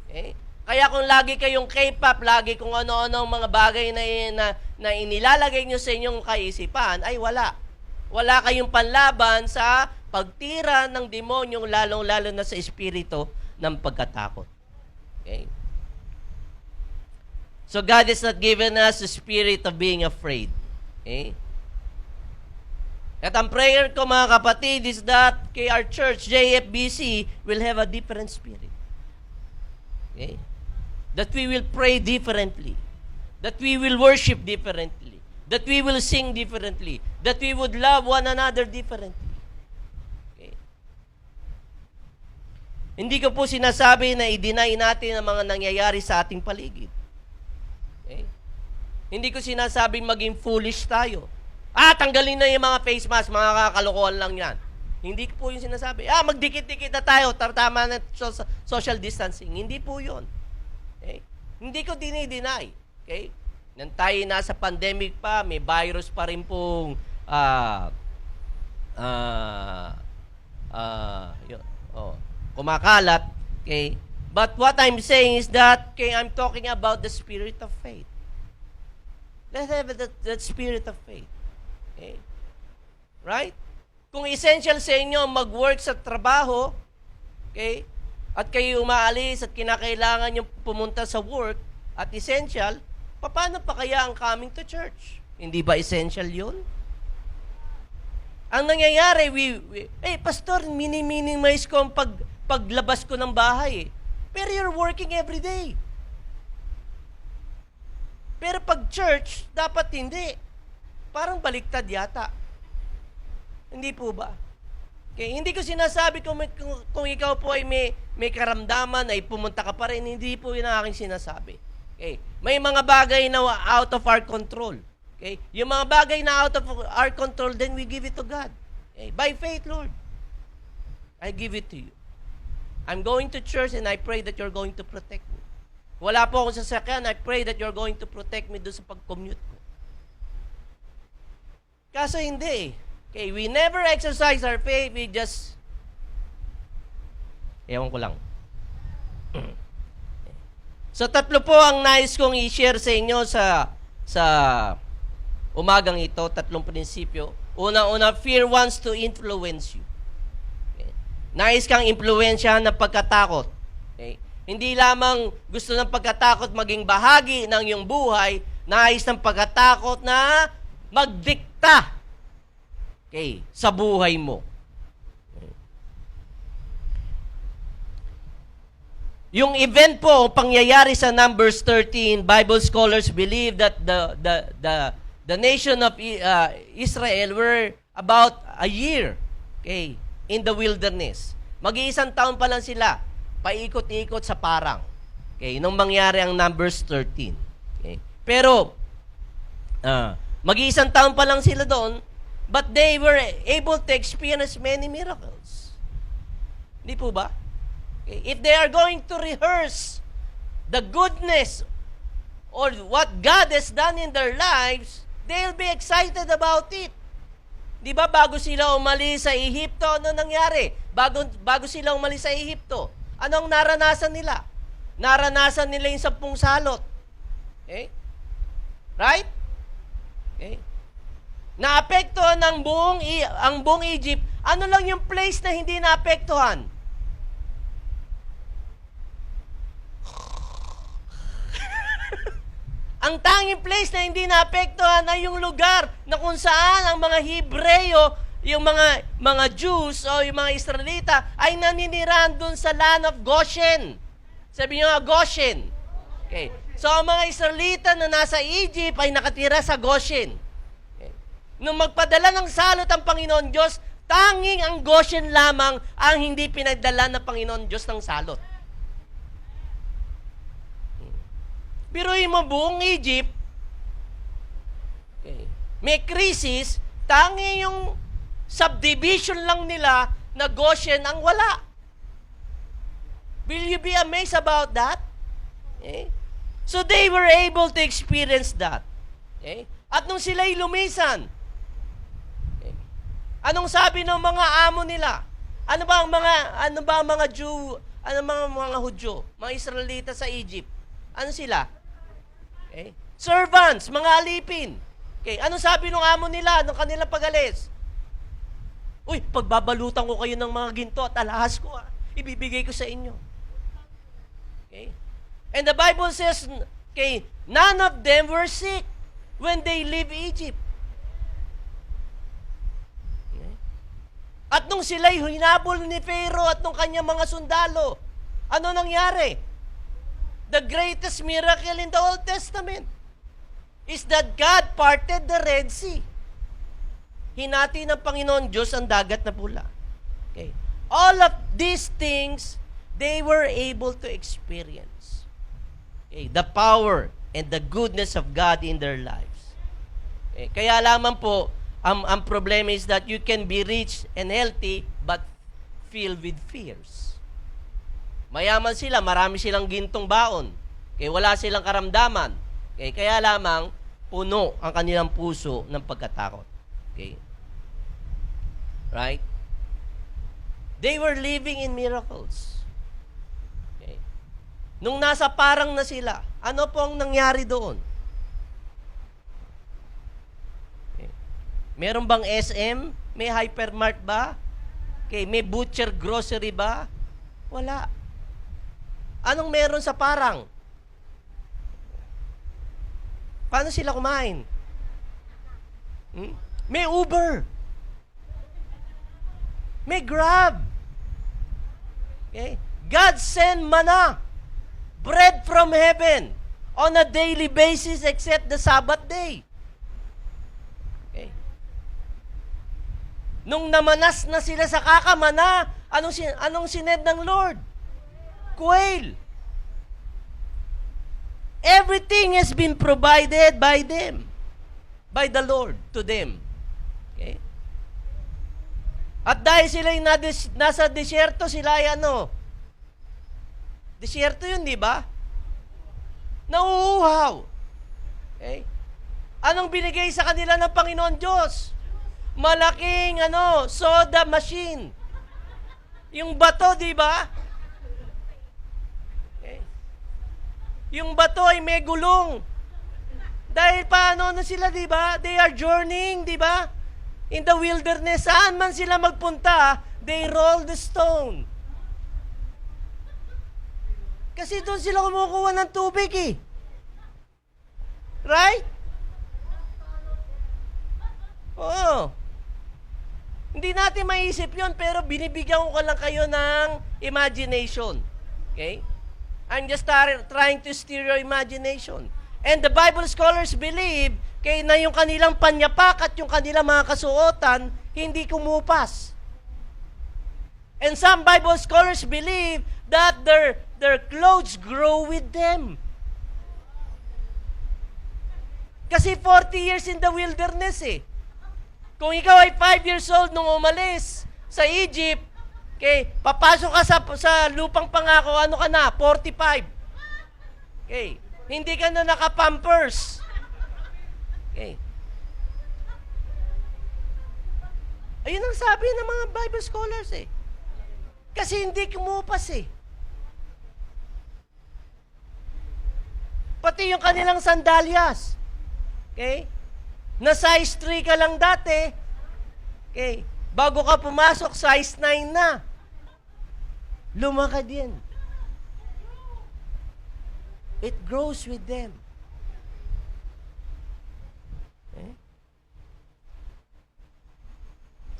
Okay? Kaya kung lagi kayong K-pop, lagi kung ano-ano ang mga bagay na inilalagay nyo sa inyong kaisipan, ay wala. Wala kayong panlaban sa pagtira ng demonyong lalong-lalo na sa espiritu ng pagkatakot. Okay? So God has not given us a spirit of being afraid. Okay? At ang prayer ko mga kapatid is that kay our church, JFBC, will have a different spirit. Okay? That we will pray differently. That we will worship differently. That we will sing differently. That we would love one another differently. Okay? Hindi ko po sinasabi na i-deny natin ang mga nangyayari sa ating paligid. Okay? Hindi ko sinasabing maging foolish tayo. Tanggalin na yung mga face mask, mga kakalokohan lang yan. Hindi ko po yung sinasabi. Magdikit-dikit na tayo, tama na social distancing. Hindi po yun. Okay? Hindi ko dinideny. Okay? Nang tayo nasa pandemic pa, may virus pa rin pong kumakalat. Okay? But what I'm saying is that, okay, I'm talking about the spirit of faith. Let's have that spirit of faith. Okay? Right? Kung essential sa inyo mag-work sa trabaho, okay, at kayo umaalis at kinakailangan yung pumunta sa work at essential, paano pa kaya ang coming to church? Hindi ba essential yun? Ang nangyayari, pastor, minimize ko ang paglabas ko ng bahay. Pero you're working every day. Pero pag church, dapat hindi. Parang baliktad yata. Hindi po ba? Okay, hindi ko sinasabi kung ikaw po ay may karamdaman ay pumunta ka pa rin. Hindi po yun ang aking sinasabi. Okay, may mga bagay na out of our control. Okay, yung mga bagay na out of our control, then we give it to God. Okay, by faith, Lord, I give it to you. I'm going to church and I pray that you're going to protect me. Wala po akong sasakyan, I pray that you're going to protect me doon sa pag-commute ko. Kaso hindi. Okay, we never exercise our faith, we just... Ewan ko lang. So, tatlo po ang nais kong i-share sa inyo sa umagang ito, tatlong prinsipyo. Una-una, fear wants to influence you. Okay. Nais kang impluwensyahan ng pagkatakot. Okay. Hindi lamang gusto ng pagkatakot maging bahagi ng iyong buhay, nais ng pagkatakot na magdikta, okay, sa buhay mo. Okay. Yung event po, pangyayari sa Numbers 13, Bible scholars believe that the nation of Israel were about a year, okay, in the wilderness. Mag-iisang taon pa lang sila, paikot-ikot sa parang. Okay, nung mangyari ang Numbers 13. Okay. Pero, mag-iisang taon pa lang sila doon, but they were able to experience many miracles. Hindi po ba? Okay. If they are going to rehearse the goodness or what God has done in their lives, they'll be excited about it. Di ba bago sila umalis sa Ehipto, ano nangyari? Bago sila umalis sa Ehipto, anong naranasan nila? Naranasan nila yung 10 salot. Okay? Right? Okay? Naapektuhan ang buong Egypt. Ano lang yung place na hindi naapektuhan? Ang tanging place na hindi naapektuhan ay yung lugar na kung saan ang mga Hebreo, yung mga Jews o yung mga Israelita ay naninirahan dun sa land of Goshen. Sabi nyo nga, Goshen. Okay. So, ang mga Israelita na nasa Egypt ay nakatira sa Goshen. Okay. Nung magpadala ng salot ang Panginoon Diyos, tanging ang Goshen lamang ang hindi pinagdala ng Panginoon Diyos ng salot. Biruin mo buong Egypt, okay, may krisis, tanging yung subdivision lang nila na Goshen ang wala. Will you be amazed about that? Okay? So they were able to experience that. Okay? At nung sila'y lumisan, okay, anong sabi ng mga amo nila? Ano ba ang mga Jew, mga Hudyo, mga Israelita sa Egypt? Ano sila? Okay? Servants, mga alipin. Okay, ano sabi ng amo nila nung kanilang pag-alis? Uy, pagbabalutan ko kayo ng mga ginto at alahas ko, ibibigay ko sa inyo. Okay? And the Bible says, okay, none of them were sick when they leave Egypt. Okay? At nung sila'y hinabol ni Pharaoh at nung kanyang mga sundalo, ano nangyari? The greatest miracle in the Old Testament is that God parted the Red Sea. Hinati ng Panginoon Diyos ang dagat na pula. Okay. All of these things, they were able to experience. Okay. The power and the goodness of God in their lives. Okay. Kaya lamang po, ang problema is that you can be rich and healthy but filled with fears. Mayaman sila, marami silang gintong baon. Kaya wala silang karamdaman. Kaya lamang, puno ang kanilang puso ng pagkatakot. Okay? Right? They were living in miracles. Okay? Nung nasa parang na sila, ano po ang nangyari doon? Meron bang SM? May hypermart ba? Okay, may butcher grocery ba? Wala. Anong meron sa Parang? Paano sila kumain? May Uber. May Grab. Okay? God send manna, bread from heaven, on a daily basis except the Sabbath day. Okay? Nung namanas na sila sa kakamana, anong sined ng Lord? Quail. Everything has been provided by them, by the Lord to them. Okay? At dahil sila yung nasa disyerto, sila ay disyerto yun, di ba? Nauuhaw. Okay? Anong binigay sa kanila ng Panginoon Diyos? Malaking soda machine. Yung bato, di ba? Okay. Yung bato ay may gulong. Dahil paano na sila, di ba? They are journeying, di ba? In the wilderness, saan man sila magpunta, they roll the stone. Kasi doon sila kumukuha ng tubig eh. Right? Oo. Hindi natin maisip yon, pero binibigyan ko lang kayo ng imagination. Okay? I'm just trying to steer your imagination. And the Bible scholars believe na yung kanilang panyapak at yung kanilang mga kasuotan hindi kumupas. And some Bible scholars believe that their clothes grow with them. Kasi 40 years in the wilderness eh. Kung ikaw ay 5 years old nung umalis sa Egypt, okay, papasok ka sa lupang pangako, ano ka na? 45. Okay. Hindi ka na naka-pampers. Okay. Ayun ang sabi ng mga Bible scholars eh. Kasi hindi kumupas eh. Pati yung kanilang sandalyas. Okay? Na size 3 ka lang dati. Okay? Bago ka pumasok, size 9 na. Lumakad yan. It grows with them. Okay?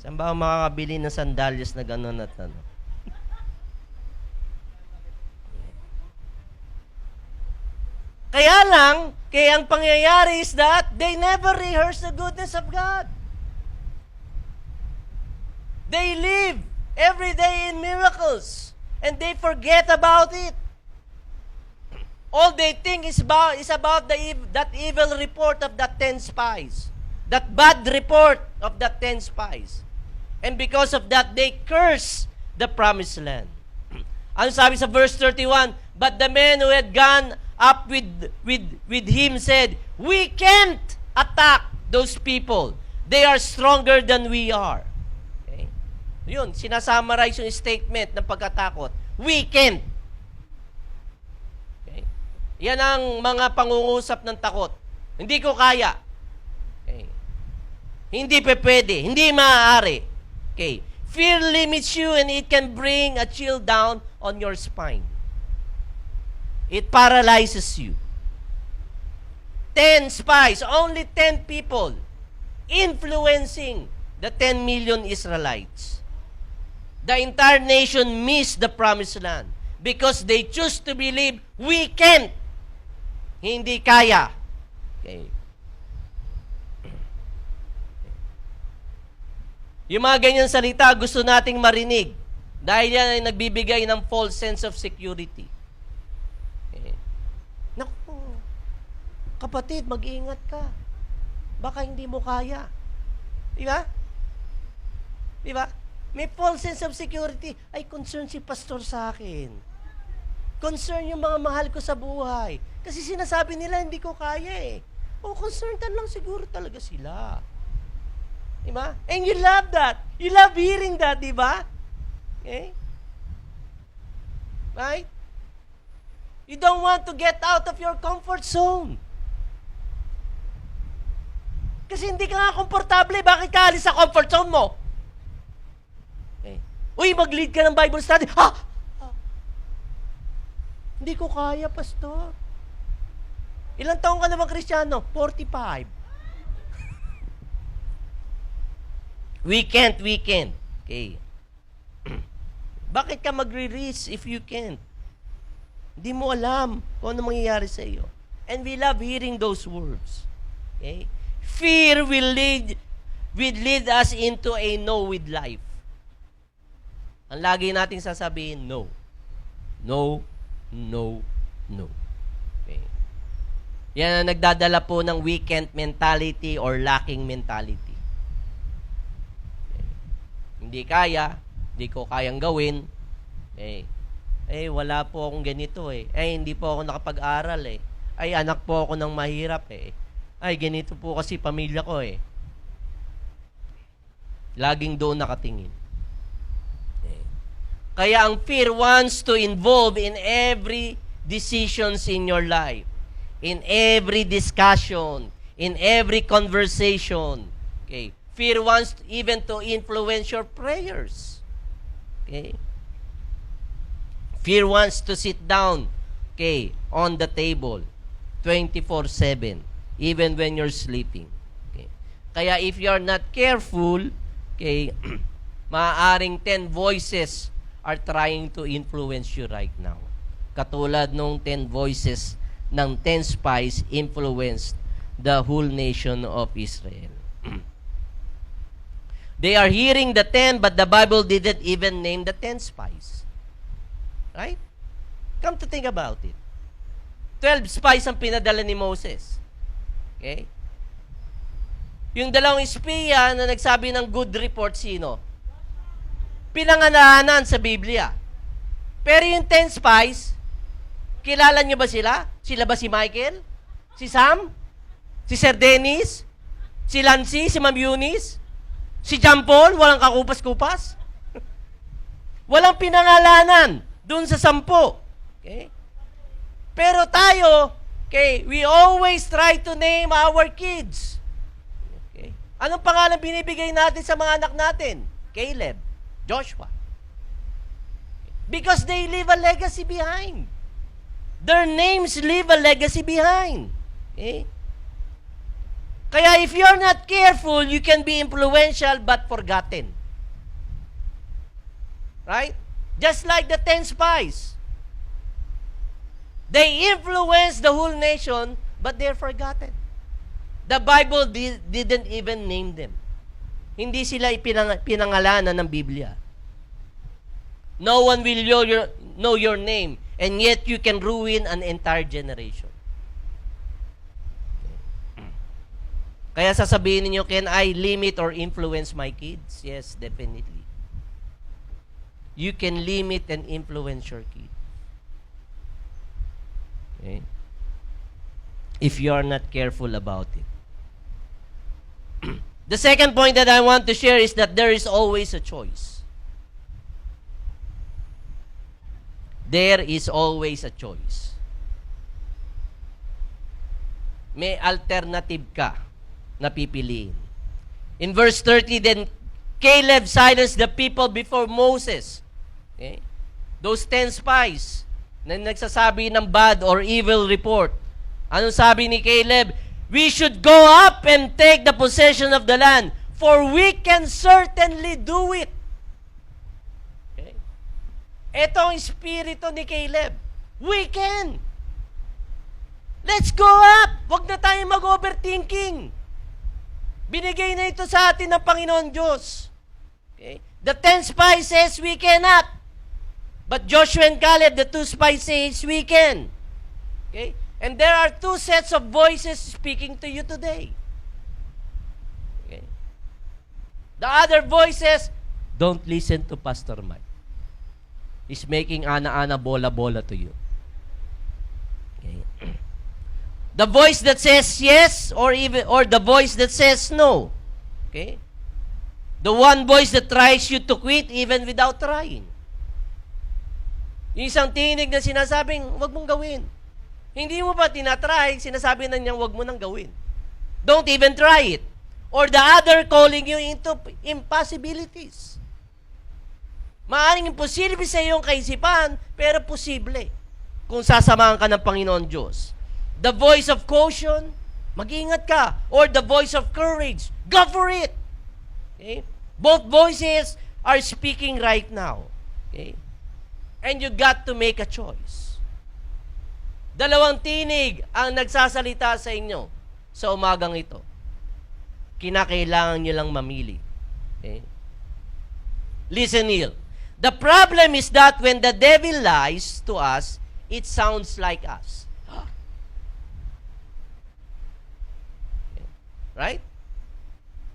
Saan ba ang makakabili ng sandalyas na gano'n at ano? Kaya lang, kaya ang pangyayari is that they never rehearse the goodness of God. They live every day in miracles and they forget about it. All they think is about that evil report of the 10 spies. That bad report of the 10 spies. And because of that, they curse the promised land. Ano sabi sa verse 31? But the men who had gone up with him said, we can't attack those people. They are stronger than we are. Okay? Yun, sinasummarize yung statement ng pagkatakot. We can't. Okay? Yan ang mga pangungusap ng takot. Hindi ko kaya. Okay? Hindi pwede. Hindi maaari. Okay? Fear limits you and it can bring a chill down on your spine. It paralyzes you. 10 spies, only 10 people influencing the 10 million Israelites. The entire nation missed the promised land because they choose to believe we can't. Hindi kaya. Okay. Yung mga ganyan salita, gusto nating marinig dahil yan ay nagbibigay ng false sense of security. Naku, kapatid, mag-iingat ka. Baka hindi mo kaya. Di ba? Di ba? May false sense of security. Ay, concern si pastor sa akin. Concern yung mga mahal ko sa buhay. Kasi sinasabi nila, hindi ko kaya eh. O, concerned lang siguro talaga sila. Di ba? And you love that. You love hearing that, di ba? Okay? Right? You don't want to get out of your comfort zone. Kasi hindi ka nga komportable. Bakit ka alis sa comfort zone mo? Okay. Uy, mag-lead ka ng Bible study. Ha? Hindi ko kaya, pastor. Ilang taong ka naman Kristiyano? 45. We can't. Okay. Bakit ka magre-risk if you can't? Hindi mo alam kung ano mangyayari sa iyo. And we love hearing those words. Okay? Fear will lead us into a no with life. Ang lagi nating sasabihin, no. No, no, no. Okay. Yan ang nagdadala po ng weekend mentality or lacking mentality. Okay. Hindi kaya, hindi ko kayang gawin. Wala po akong ganito eh. Hindi po ako nakapag-aral eh. Anak po ako ng mahirap eh. Ganito po kasi pamilya ko eh. Laging doon nakatingin. Kaya ang fear wants to involve in every decisions in your life, in every discussion, in every conversation. Okay. Fear wants even to influence your prayers. Okay. Fear wants to sit down, on the table 24/7, even when you're sleeping. Okay. Kaya if you're not careful, maaaring 10 voices are trying to influence you right now. Katulad nung 10 voices ng 10 spies influenced the whole nation of Israel. They are hearing the 10, but the Bible didn't even name the 10 spies. Right? Come to think about it. 12 spies ang pinadala ni Moses. Okay? Yung dalawang espiya na nagsabi ng good report, sino? Pinangalanan sa Biblia. Pero yung 10 spies, kilala nyo ba sila? Sila ba si Michael? Si Sam? Si Sir Dennis? Si Lancy? Si Ma'am Eunice? Si John Paul? Walang kakupas-kupas? Walang pinangalanan dun sa 10. Okay? Pero tayo, we always try to name our kids. Okay? Anong pangalan binibigay natin sa mga anak natin? Caleb, Joshua. Because they leave a legacy behind. Their names leave a legacy behind. Okay? Kaya if you're not careful, you can be influential but forgotten. Right? Just like the 10 spies. They influenced the whole nation, but they're forgotten. The Bible didn't even name them. Hindi sila pinangalanan ng Biblia. No one will know your name, and yet you can ruin an entire generation. Kaya sasabihin niyo, can I limit or influence my kids? Yes, definitely. You can limit and influence your kids. Okay? If you are not careful about it. The second point that I want to share is that there is always a choice. There is always a choice. May alternative ka na pipiliin. In verse 30, then Caleb silenced the people before Moses. Okay? Those 10 spies na nagsasabi ng bad or evil report. Anong sabi ni Caleb? We should go up and take the possession of the land, for we can certainly do it. Okay? Ito ang espiritu ni Caleb. We can. Let's go up. Huwag na tayo mag-overthinking. Binigay na ito sa atin ng Panginoon Diyos. Okay? The 10 spies says we cannot. But Joshua and Caleb, the 2 spies says we can. Okay? And there are 2 sets of voices speaking to you today. Okay? The other voices, don't listen to Pastor Mike. He's making ana-ana bola-bola to you. Okay? The voice that says yes or the voice that says no. Okay? The one voice that tries you to quit even without trying. Yung isang tinig na sinasabing, wag mong gawin. Hindi mo pa tinatry, sinasabi na niyang wag mo nang gawin. Don't even try it. or the other calling you into impossibilities. Maaring imposible sa iyong kaisipan, pero posible kung sasamahan ka ng Panginoon Diyos. The voice of caution, mag-ingat ka. Or the voice of courage, go for it. Okay? Both voices are speaking right now. Okay? And you got to make a choice. Dalawang tinig ang nagsasalita sa inyo sa umagang ito. Kinakailangan nyo lang mamili. Okay? Listen here. The problem is that when the devil lies to us, it sounds like us. Right?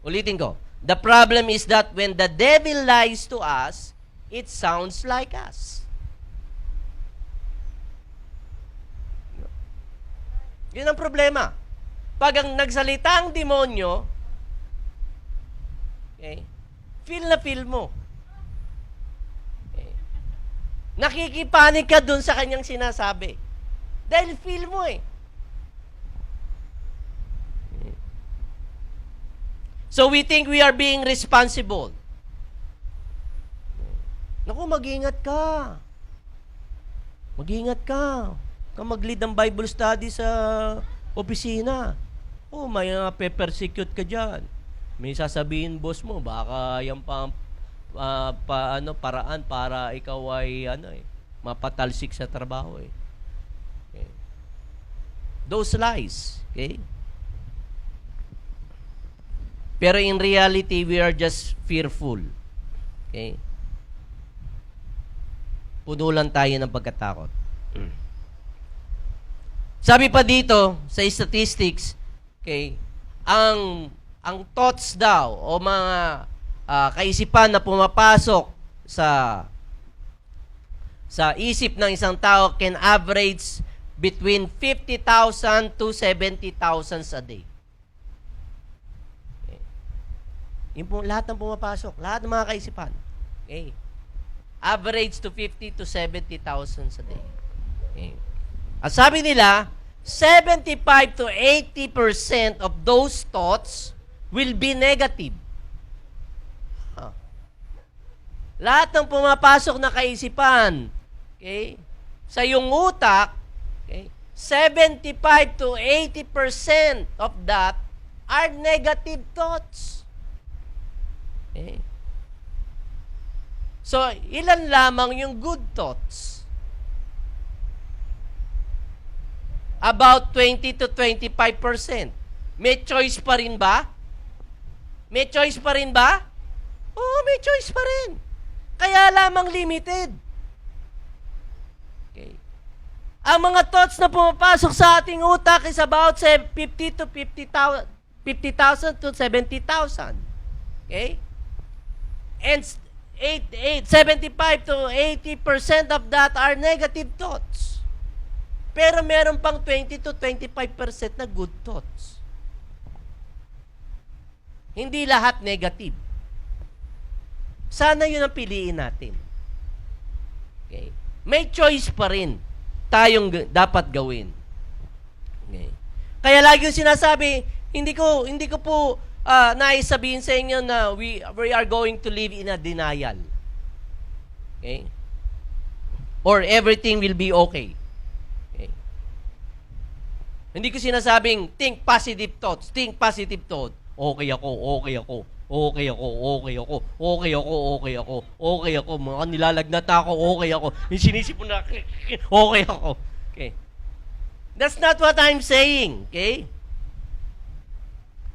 Ulitin ko. The problem is that when the devil lies to us, it sounds like us. Yun ang problema. Pag ang nagsalita ang demonyo, okay, feel na feel mo. Okay. Nakikipanig ka dun sa kanyang sinasabi. Dahil feel mo eh. So we think we are being responsible. Naku, mag-ingat ka. Mag-ingat ka. Ka mag-lead ng Bible study sa opisina. Oh, may pe-persecute ka dyan. May sasabihin boss mo, baka yan paraan para ikaw ay mapatalsik sa trabaho eh. Okay. Those lies, okay? Pero in reality, we are just fearful. Okay? Puno lang tayo ng pagkatakot. Sabi pa dito, sa statistics, okay, ang thoughts daw, o mga kaisipan na pumapasok sa isip ng isang tao can average between 50,000 to 70,000 a day. Yung lahat ng pumapasok, lahat ng mga kaisipan. Okay. Average to 50 to 70,000 a day. Okay. At sabi nila, 75 to 80% of those thoughts will be negative. Lahat ng pumapasok na kaisipan, okay, sa iyong utak, okay, 75 to 80% of that are negative thoughts. Okay. So, ilan lamang yung good thoughts? About 20 to 25%. May choice pa rin ba? May choice pa rin ba? Oo, may choice pa rin. Kaya lamang limited. Okay. Ang mga thoughts na pumapasok sa ating utak is about 50 to 50,000 to 70,000. Okay? And 75 to 80% of that are negative thoughts. Pero meron pang 20 to 25% na good thoughts. Hindi lahat negative. Sana yun ang piliin natin. Okay? May choice pa rin tayong dapat gawin. Okay? Kaya lagi yung sinasabi, hindi ko po nais sabihin sa inyo na we are going to live in a denial. Okay? Or everything will be okay. Okay? Hindi ko sinasabing, think positive thoughts, think positive thoughts. Okay ako, okay ako, okay ako, okay ako, okay ako, okay ako, okay ako, mga nilalagnat ako, okay ako, yung sinisipon na, okay ako. Okay? That's not what I'm saying. Okay?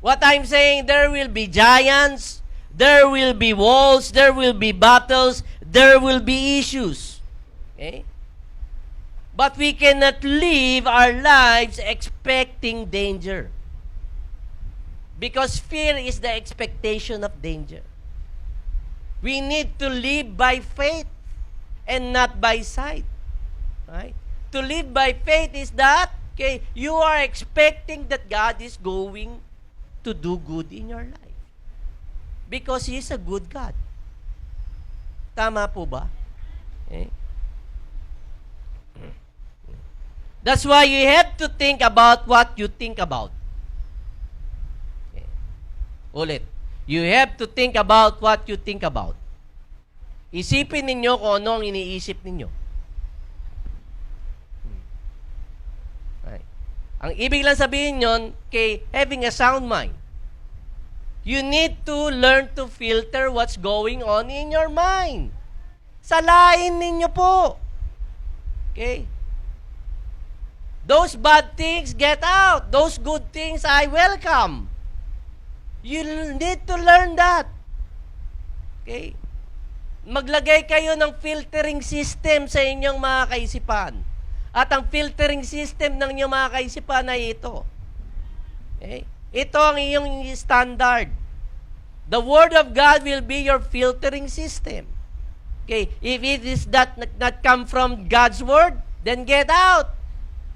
What I'm saying, there will be giants, there will be walls, there will be battles, there will be issues. Okay? But we cannot live our lives expecting danger. Because fear is the expectation of danger. We need to live by faith and not by sight. Right? To live by faith is that, okay, you are expecting that God is going to do good in your life. Because He is a good God. Tama po ba? Okay. That's why you have to think about what you think about. Okay. Ulit. You have to think about what you think about. Isipin ninyo kung ano ang iniisip ninyo. Okay. Ang ibig lang sabihin yon kay having a sound mind. You need to learn to filter what's going on in your mind. Salain ninyo po. Okay? Those bad things, get out. Those good things, I welcome. You need to learn that. Okay? Maglagay kayo ng filtering system sa inyong mga kaisipan. At ang filtering system ng inyong mga kaisipan ay ito. Okay? Ito ang iyong standard. The Word of God will be your filtering system. Okay? If it is not come from God's Word, then get out.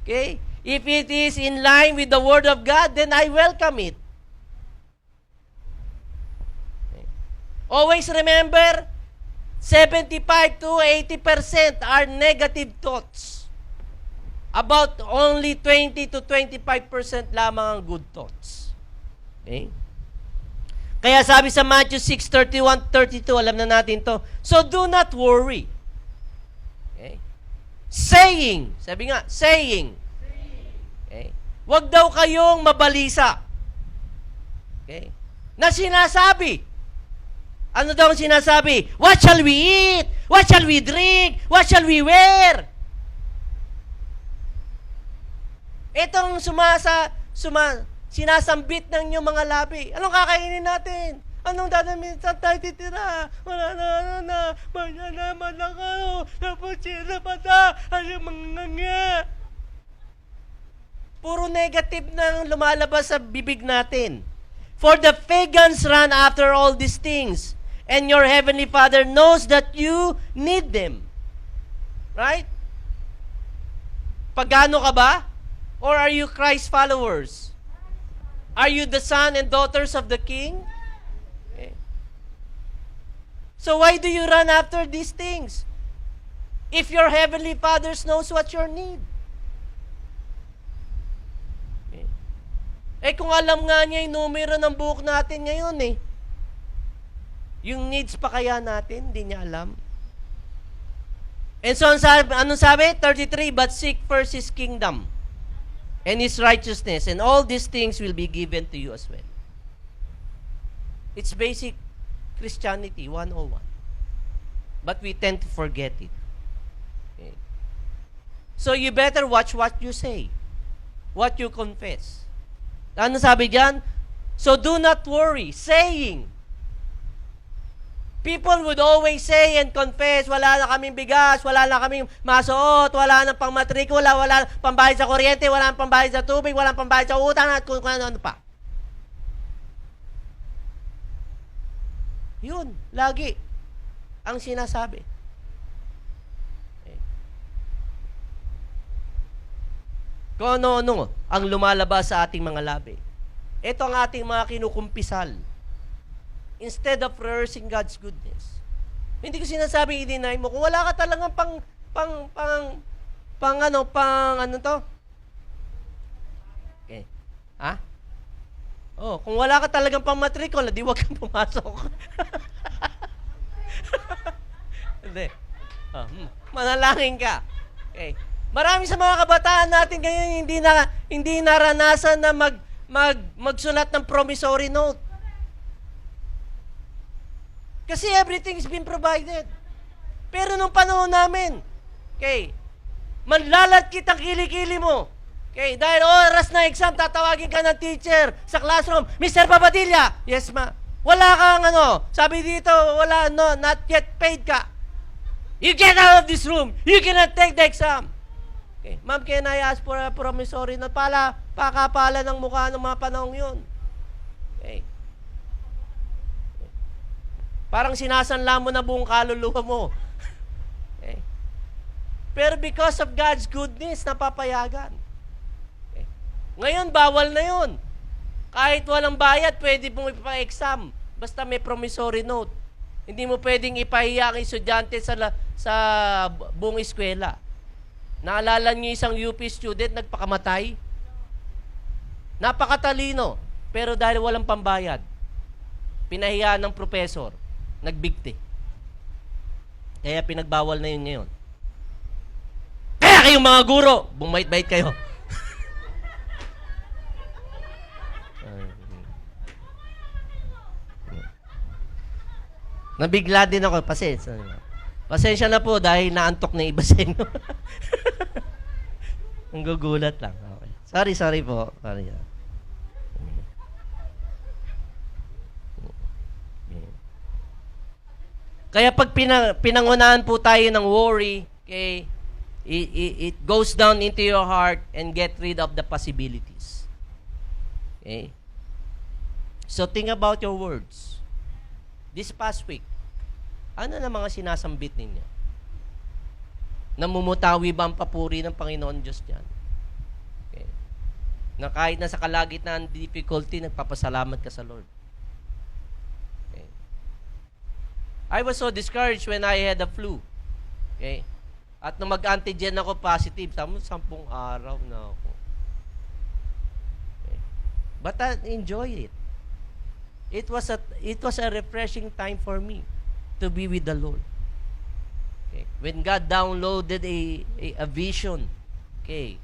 Okay? If it is in line with the Word of God, then I welcome it. Okay. Always remember, 75 to 80% are negative thoughts. About only 20 to 25% lamang ang good thoughts. Okay? Kaya sabi sa Matthew 6:31-32, alam na natin to, so do not worry. Okay? Saying, sabi nga, saying. Okay? Huwag daw kayong mabalisa. Okay? Na sinasabi. Ano daw ang sinasabi? What shall we eat? What shall we drink? What shall we wear? Itong sinasambit ng inyong mga labi. Anong kakainin natin? Anong dadamin sa tayo titira? Wala na. Maya naman ako. Napunsira pa na. Ayaw mga. Puro negative na lumalabas sa bibig natin. For the pagans run after all these things, and your heavenly Father knows that you need them. Right? Pagano ka ba? Or are you Christ followers? Are you the son and daughters of the King? Okay. So why do you run after these things? If your heavenly Father knows what your need. Okay. Kung alam nga niya yung numero ng buhok natin ngayon yung needs pa kaya natin, hindi niya alam. And so, anong sabi? 33, but seek first His kingdom and His righteousness, and all these things will be given to you as well. It's basic Christianity 101. But we tend to forget it. Okay. So you better watch what you say, what you confess. Ano sabi diyan? So do not worry, saying. People would always say and confess, wala na kaming bigas, wala na kaming masuot, wala na pang matrikula, wala na pambayad sa kuryente, wala na pambayad sa tubig, wala na pambayad sa utang, at kung ano pa. Yun, lagi ang sinasabi. Okay. Kung ano-ano ang lumalabas sa ating mga labi. Ito ang ating mga kinukumpisal. Instead of rehearsing God's goodness. Hindi ko sinasabing i-deny mo. Kung wala ka talagang ano to? Okay. Ha? Oh, kung wala ka talagang pang matrikula, di wag kang pumasok. Hindi. Manalangin ka. Okay. Marami sa mga kabataan natin ngayon hindi naranasan na magsulat ng promissory note. Kasi everything's been provided. Pero nung panahon namin, okay, manlalat kitang kilikili mo. Okay, dahil oras na exam, tatawagin ka ng teacher sa classroom, Mr. Papadilla, yes ma, wala kang sabi dito, wala, not yet paid ka. You get out of this room. You cannot take the exam. Okay, ma'am, can I ask for a promissory note? Pakapala ng mukha ng mga panahong yun. Okay. Parang sinasanla mo na buong kaluluwa mo. Okay. Pero because of God's goodness, napapayagan. Okay. Ngayon, bawal na yun. Kahit walang bayad, pwede mong ipa-exam. Basta may promissory note. Hindi mo pwedeng ipahiya ang estudyante sa buong eskwela. Naalala niyo isang UP student nagpakamatay? Napakatalino. Pero dahil walang pambayad, pinahiya ng professor, nagbigti. Kaya pinagbawal na yun ngayon. Kaya kayong mga guro, bumait-bait kayo. Nabigla din ako. Pasensya na po dahil naantok na iba sa inyo. Ang gugulat lang. Okay. Sorry po. Sorry. Kaya pag pinangunahan po tayo ng worry, okay, it goes down into your heart and get rid of the possibilities. Okay? So think about your words. This past week, ano na mga sinasambit ninyo? Namumutawi ba ang papuri ng Panginoon Diyos diyan? Okay. Na kahit na sa kalagitnaan ng difficulty, nagpapasalamat ka sa Lord. Okay. I was so discouraged when I had the flu. Okay. At nung mag-antigen ako positive, 10 araw na ako. Okay. But I enjoy it. It was a refreshing time for me to be with the Lord. Okay. When God downloaded a vision, okay,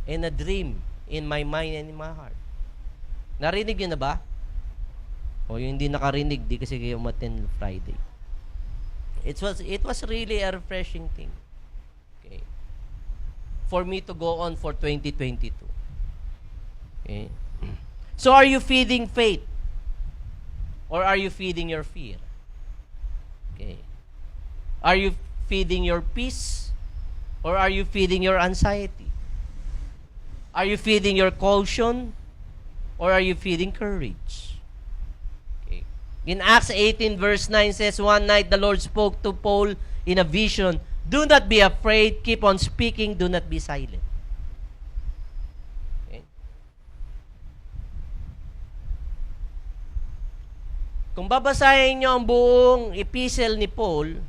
and a dream in my mind and in my heart. Narinig yun na ba? O yung hindi nakarinig, di kasi kayo umattend Friday. It was really a refreshing thing. Okay. For me to go on for 2022. Okay. So are you feeding faith? Or are you feeding your fear? Okay. Are you feeding your peace? Or are you feeding your anxiety? Are you feeding your caution? Or are you feeding courage? Okay. In Acts 18 verse 9 says, one night the Lord spoke to Paul in a vision, do not be afraid, keep on speaking, do not be silent. Kung babasahin nyo ang buong epistle ni Paul,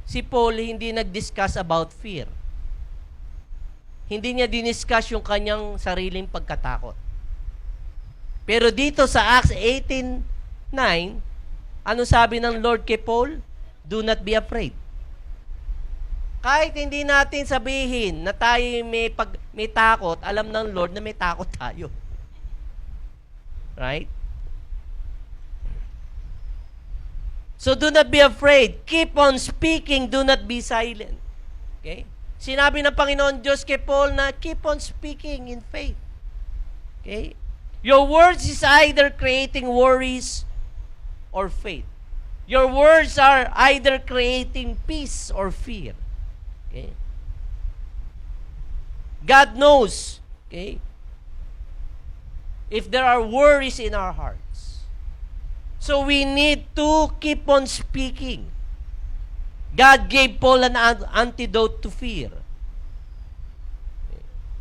si Paul hindi nag-discuss about fear. Hindi niya diniscuss yung kanyang sariling pagkatakot. Pero dito sa Acts 18:9, ano sabi ng Lord kay Paul? Do not be afraid. Kahit hindi natin sabihin na tayo may takot, alam ng Lord na may takot tayo. Right? So do not be afraid. Keep on speaking. Do not be silent. Okay? Sinabi ng Panginoon Diyos kay Paul na keep on speaking in faith. Okay? Your words is either creating worries or faith. Your words are either creating peace or fear. Okay? God knows, okay, if there are worries in our hearts. So we need to keep on speaking. God gave Paul an antidote to fear.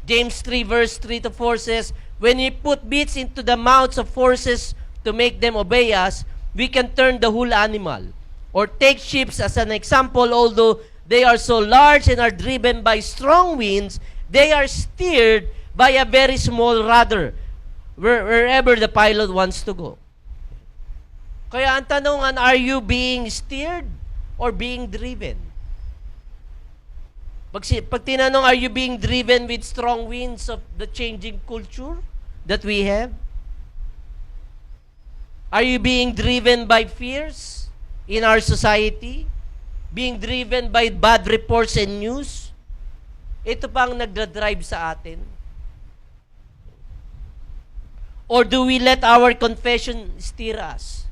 James 3 verse 3 to 4 says, when we put bits into the mouths of horses to make them obey us, we can turn the whole animal. Or take ships as an example, although they are so large and are driven by strong winds, they are steered by a very small rudder, wherever the pilot wants to go. Kaya ang tanongan, are you being steered or being driven? Pag tinanong, are you being driven with strong winds of the changing culture that we have? Are you being driven by fears in our society? Being driven by bad reports and news? Ito pa ang nagdadrive sa atin. Or do we let our confession steer us?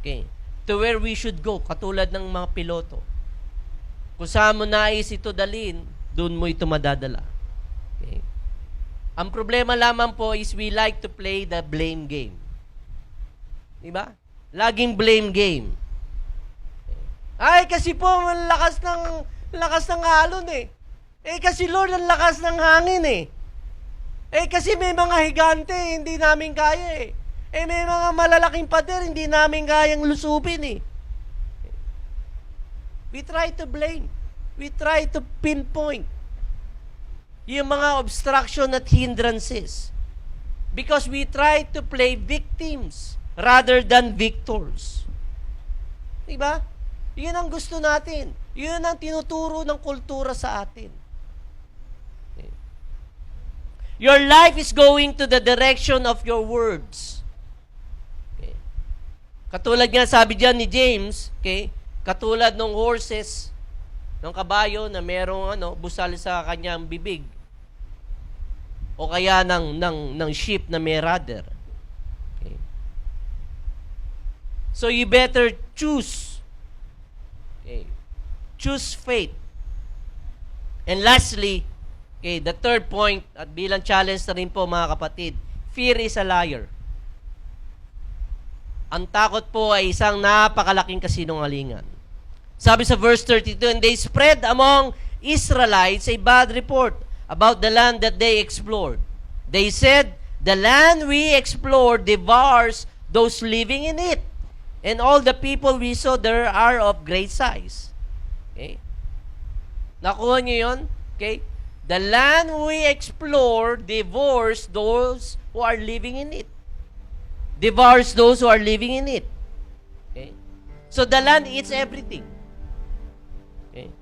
Okay. To where we should go, katulad ng mga piloto. Kung saan mo nais ito dalhin, doon mo ito madadala. Okay. Ang problema lamang po is we like to play the blame game. Diba? Laging blame game. Okay. Ay, kasi po, lakas ng alon eh. Eh, kasi Lord, ang lakas ng hangin eh. Eh, kasi may mga higante, hindi namin kaya eh. Eh, may mga malalaking pader, hindi namin kayang lusupin eh. We try to blame. We try to pinpoint yung mga obstruction at hindrances. Because we try to play victims rather than victors. Diba? Yun ang gusto natin. Yun ang tinuturo ng kultura sa atin. Okay. Your life is going to the direction of your words. Okay. Katulad nga sabi dyan ni James, okay, katulad ng horses, ng kabayo na merong busal sa kanyang bibig. O kaya ng sheep na may rudder. Okay. So you better choose. Okay. Choose faith. And lastly, okay, the third point, at bilang challenge na rin po mga kapatid, fear is a liar. Ang takot po ay isang napakalaking kasinungalingan. Sabi sa verse 32, and they spread among Israelites a bad report about the land that they explored. They said, the land we explored devours those living in it, and all the people we saw there are of great size. Okay? Nakuha niyo yun? Okay? The land we explore devours those who are living in it. Devours those who are living in it. Okay? So the land eats everything. Okay?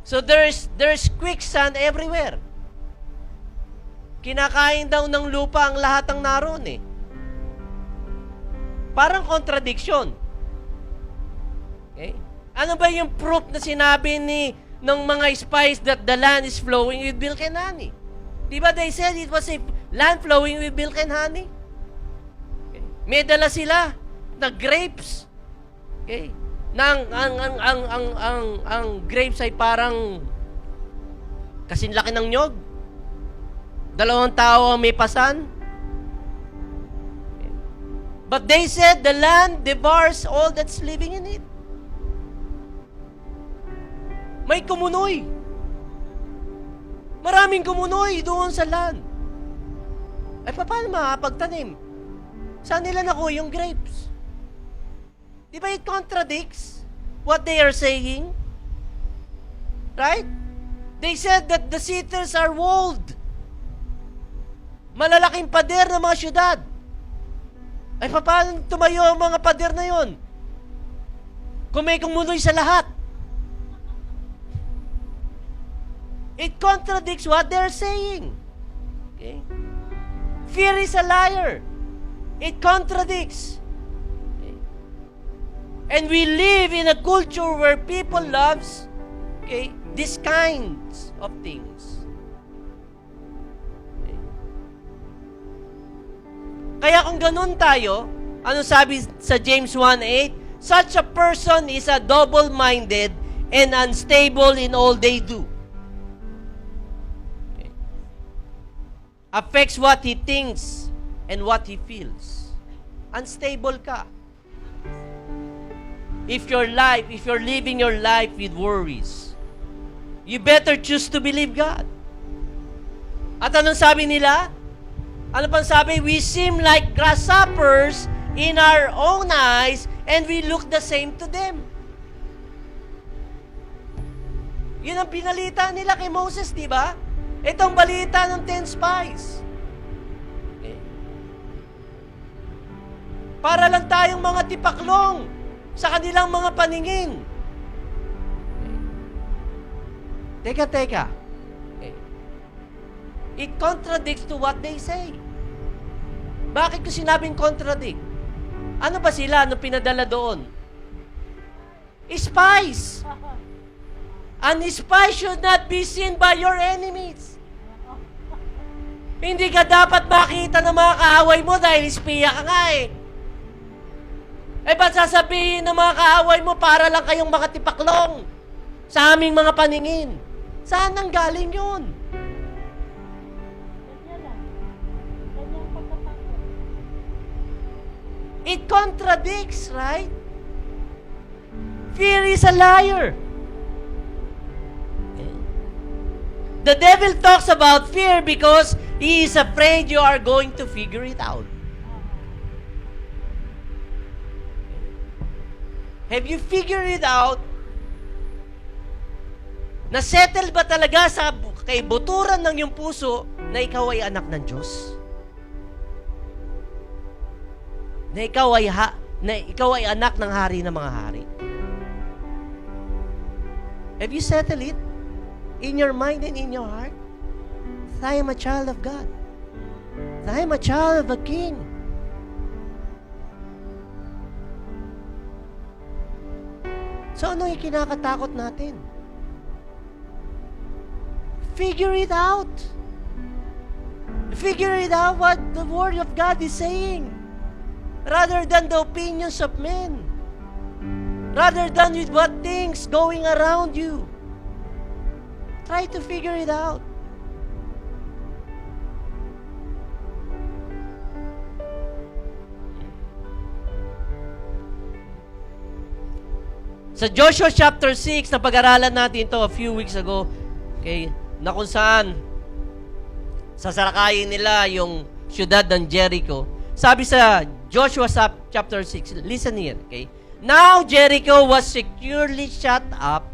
So there's quicksand everywhere. Kinakain daw ng lupa ang lahat ng naroon eh. Parang contradiction. Okay? Ano ba yung proof na sinabi ng mga spies that the land is flowing with milk and honey? Di ba they said it was a land flowing with milk and honey? Okay. May dala sila na grapes. Okay. Ang grapes ay parang kasing laki ng nyog. 2 tao ang may pasan. Okay. But they said the land devours all that's living in it. May kumunoy. Maraming kumunoy doon sa land. Ay, paano makakapagtanim? Saan nila nakuha yung grapes? Di ba it contradicts what they are saying? Right? They said that the cities are walled. Malalaking pader ng mga syudad. Ay, paano tumayo ang mga pader na yon? Kung may kumunoy sa lahat. It contradicts what they're saying. Okay? Fear is a liar. It contradicts. Okay? And we live in a culture where people loves, okay, these kinds of things. Okay? Kaya kung ganun tayo, ano sabi sa James 1:8? Such a person is a double-minded and unstable in all they do. Affects what he thinks and what he feels. Unstable ka. If you're living your life with worries, you better choose to believe God. At anong sabi nila? Ano pang sabi? We seem like grasshoppers in our own eyes and we look the same to them. Yun ang pinalita nila kay Moses, di ba? Itong balita ng 10 spies. Okay. Para lang tayong mga tipaklong sa kanilang mga paningin. Okay. Teka. Okay. It contradicts to what they say. Bakit ko sinabing contradict? Ano ba sila? Ano pinadala doon? Spies! An spy should not be seen by your enemies. Hindi ka dapat makita ng mga kaaway mo dahil espiya ka nga eh. Eh ba't sasabihin ng mga kaaway mo para lang kayong mga tipaklong sa aming mga paningin? Saan nang galing yun? It contradicts, right? Fear is a liar. The devil talks about fear because he is afraid you are going to figure it out. Have you figured it out? Na-settle ba talaga sa kay buturan ng iyong puso na ikaw ay anak ng Diyos? na ikaw ay anak ng hari ng mga hari. Have you settled it in your mind and in your heart? That I am a child of God. That I am a child of a king. So ano yung kinakatakot natin? Figure it out. Figure it out what the Word of God is saying. Rather than the opinions of men. Rather than with what things going around you. Try to figure it out. Sa Joshua chapter 6, na pag-aralan natin ito a few weeks ago, okay, na kung saan sasarakayin nila yung syudad ng Jericho. Sabi sa Joshua chapter 6, listen here, okay? Now Jericho was securely shut up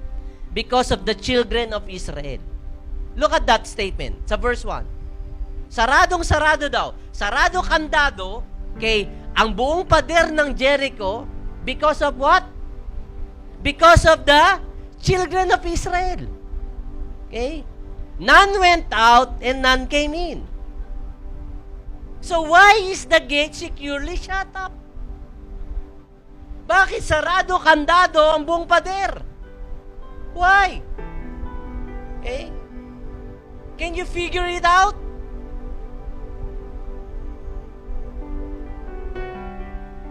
because of the children of Israel. Look at that statement sa verse 1. Saradong-sarado daw. Sarado kandado, okay, ang buong pader ng Jericho because of what? Because of the children of Israel. Okay? None went out and none came in. So why is the gate securely shut up? Bakit sarado, kandado ang buong pader? Why? Okay? Can you figure it out?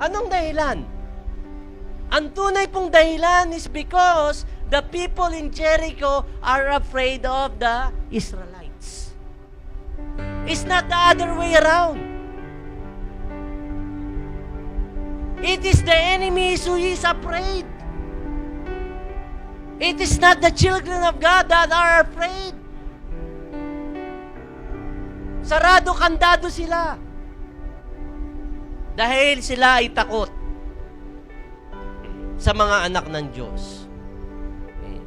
Anong dahilan? Ang tunay pong dahilan is because the people in Jericho are afraid of the Israelites. It's not the other way around. It is the enemy who is afraid. It is not the children of God that are afraid. Sarado, kandado sila. Dahil sila ay takot sa mga anak ng Diyos. Okay.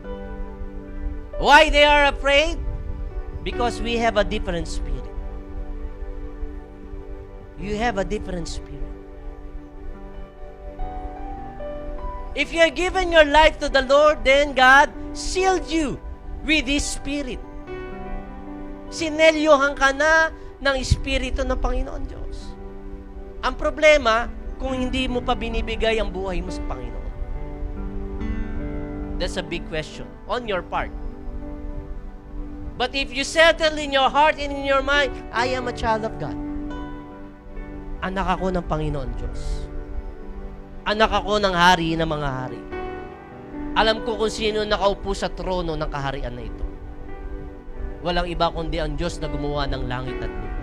Why they are afraid? Because we have a different spirit. You have a different spirit. If you have given your life to the Lord, then God sealed you with His Spirit. Sinelyohan ka na ng Espiritu ng Panginoon Diyos. Ang problema, kung hindi mo pa binibigay ang buhay mo sa Panginoon. That's a big question on your part. But if you settle in your heart and in your mind, I am a child of God. Anak ako ng Panginoon Diyos. Anak ako ng hari ng mga hari. Alam ko kung sino nakaupo sa trono ng kaharian na ito. Walang iba kundi ang Diyos na gumawa ng langit at lupa.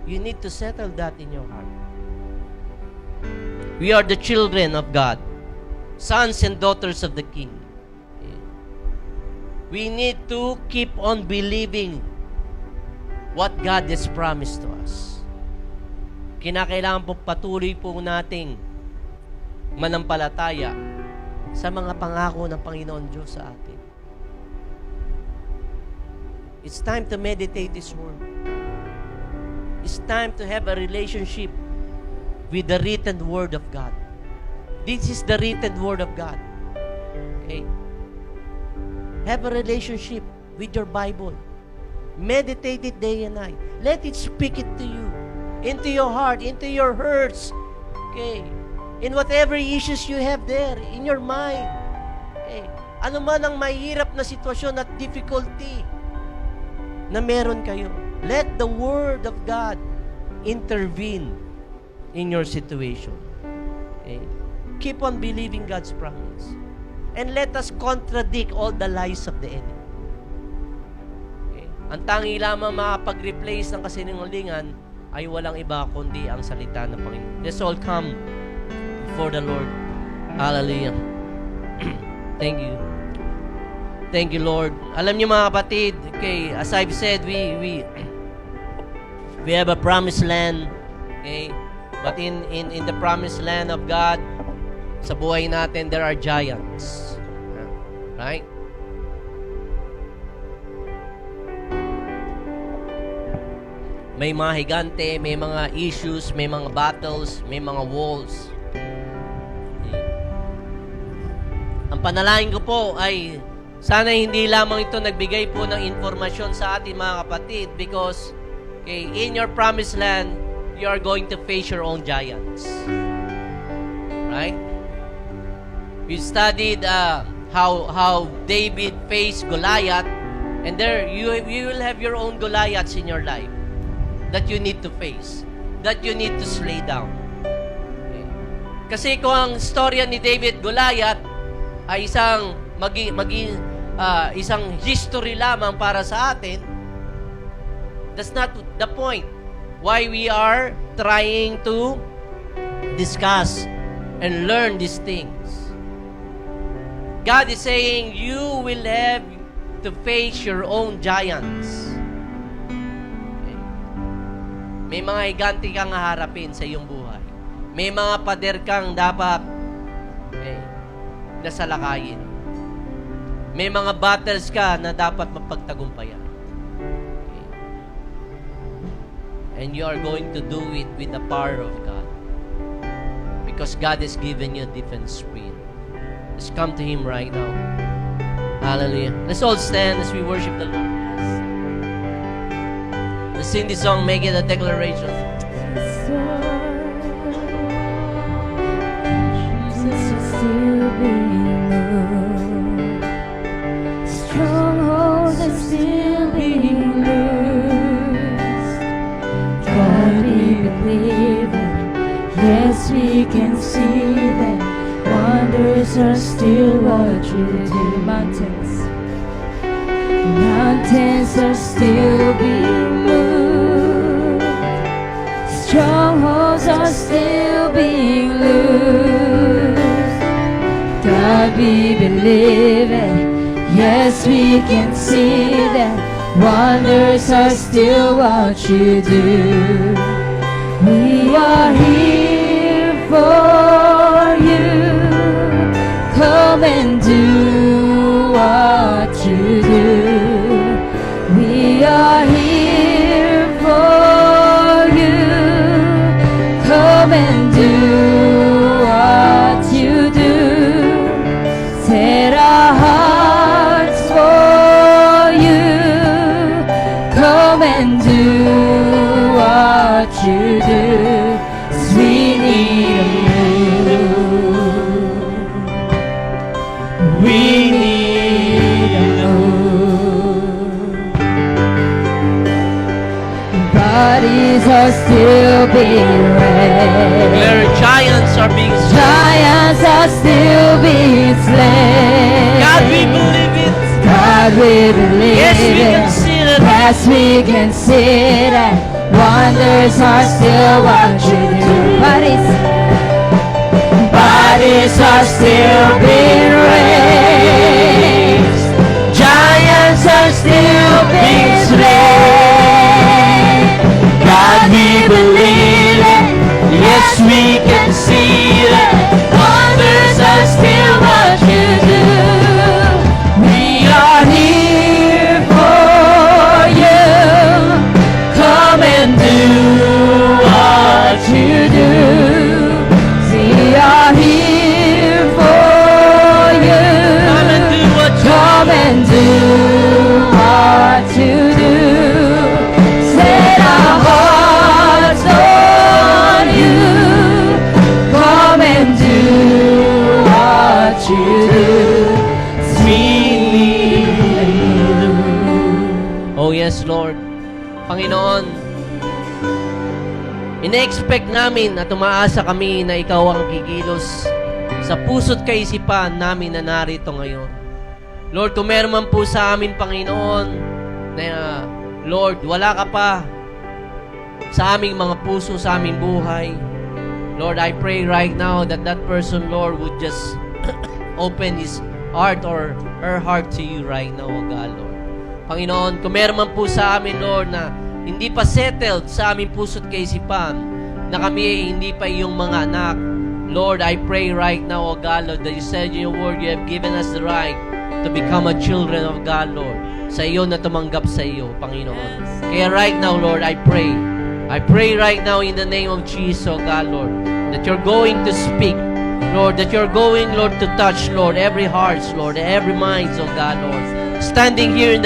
You need to settle that in your heart. We are the children of God, sons and daughters of the King. We need to keep on believing what God has promised to us. Kinakailangan po patuloy po nating manampalataya sa mga pangako ng Panginoon Diyos sa atin. It's time to meditate this word. It's time to have a relationship with the written word of God. This is the written word of God. Okay? Have a relationship with your Bible. Meditate it day and night. Let it speak it to you. Into your heart, into your hurts. Okay. In whatever issues you have there, in your mind. Okay. Ano man ang mahirap na sitwasyon at difficulty na meron kayo, let the Word of God intervene in your situation. Okay. Keep on believing God's promise. And let us contradict all the lies of the enemy. Okay. Ang tangi lamang makapag-replace ng kasinungalingan ay walang iba kundi ang salita ng Panginoon. Let's all come before the Lord. Hallelujah. Thank you. Thank you, Lord. Alam niyo mga kapatid, okay, as I've said, we have a promised land. Okay? But in the promised land of God, sa buhay natin, there are giants. Right? May mga higante, may mga issues, may mga battles, may mga walls. Ang panalangin ko po ay sana hindi lamang ito nagbigay po ng informasyon sa ating mga kapatid because in your promised land, you are going to face your own giants. Right? We studied how David faced Goliath, and there you will have your own Goliaths in your life that you need to face, that you need to slay down. Okay. Kasi kung ang storya ni David Goliath ay isang isang history lamang para sa atin, that's not the point why we are trying to discuss and learn these things. God is saying you will have to face your own giants. May mga higanti kang haharapin sa iyong buhay. May mga pader kang dapat nasalakayin. May mga battles ka na dapat mapagtagumpayan. Okay. And you are going to do it with the power of God. Because God has given you a different spirit. Let's come to Him right now. Hallelujah. Let's all stand as we worship the Lord. Let's sing this song, make it a declaration. Strongholds are still being loosed. God, we believe it. Yes, we can see that wonders are still what you do. Mountains are still being moved. Strongholds are still being loosed. God, we believe it. Yes, we can see that wonders are still what you do. We are here for you. Come and do what you do. We are here for you. Come and do what you do. Set our hearts for you. Come and do what you do. 'Cause we need you. We need you. Bodies are still being raised. Where giants are being slain. Giants are still being slain. God, we believe it. God, we believe Yes, we it. can see it. Yes, we can see that wonders are still what you do. Bodies are still being raised. Giants are still being slain. God, we believe it. Yes, we can see that wonders are still what you do. We are here for you. Come and do what you do. We are here for you. Come and do what you Come and do what you do. Set our hearts on you. Come and do what you do. We need you. Oh yes, Lord. Panginoon, ina-expect namin at umaasa kami na Ikaw ang kikilos sa puso't kaisipan namin na narito ngayon. Lord, kung meron man po sa amin, Panginoon, na Lord, wala ka pa sa aming mga puso, sa aming buhay, Lord, I pray right now that that person, Lord, would just open his heart or her heart to you right now, O God, Lord. Panginoon, kung meron man po sa amin, Lord, na hindi pa settled sa aming puso't kaisipan, na kami ay hindi pa iyong mga anak, Lord, I pray right now, O God, Lord, that you said in your word, you have given us the right to become a children of God, Lord. Sa iyo na tumanggap sa iyo, Panginoon. Kaya right now, Lord, I pray right now in the name of Jesus, oh God, Lord, that you're going to speak, Lord, that you're going, Lord, to touch, Lord, every hearts, Lord, every minds, oh God, Lord. Standing here in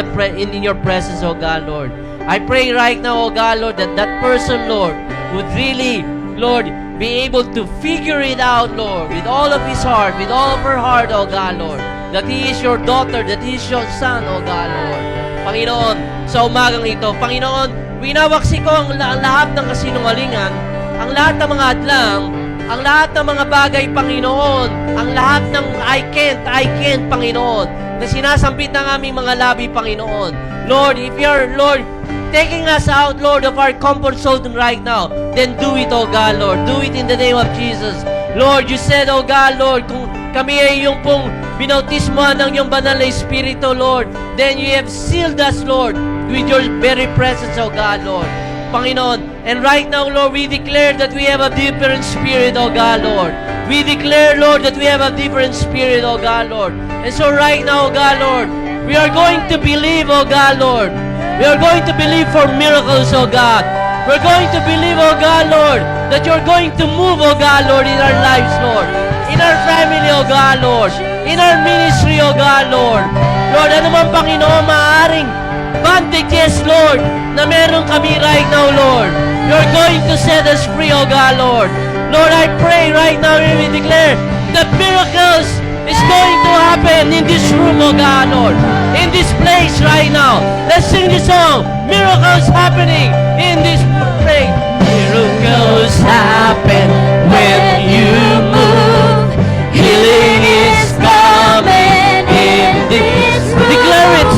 your presence, oh God, Lord. I pray right now, oh God, Lord, that that person, Lord, would really, Lord, be able to figure it out, Lord, with all of his heart, with all of her heart, oh God, Lord, that he is your daughter, that he is your son, oh God, Lord. Panginoon, sa umagang ito, Panginoon, winawaksi ko ang lahat ng kasinungalingan, ang lahat ng mga adlang, ang lahat ng mga bagay, Panginoon, ang lahat ng I can't, Panginoon, na sinasambit ng aming mga labi, Panginoon. Lord, if you're, Lord, taking us out, Lord, of our comfort zone right now, then do it, oh God, Lord. Do it in the name of Jesus. Lord, you said, oh God, Lord, kung kami ay yung pong binautismohan ng iyong banal na Espiritu, Lord, then you have sealed us, Lord, with your very presence, oh God, Lord. Panginoon, and right now, Lord, we declare that we have a different spirit, oh God, Lord. We declare, Lord, that we have a different spirit, oh God, Lord. And so right now, oh God, Lord, we are going to believe, oh God, Lord. We are going to believe for miracles, oh God. We're going to believe, oh God, Lord, that you're going to move, oh God, Lord, in our lives, Lord. In our family, oh God, Lord. In our ministry, oh God, Lord. Lord, ano man, Panginoon, maaaring bandages, Lord, na meron kami right now, Lord. You're going to set us free, oh God, Lord. Lord, I pray right now and we declare that miracles is going to happen in this room, oh God, Lord. In this place right now. Let's sing this song. Miracles happening in this place. Miracles happen when you move. Healing is coming in this room. Declare it.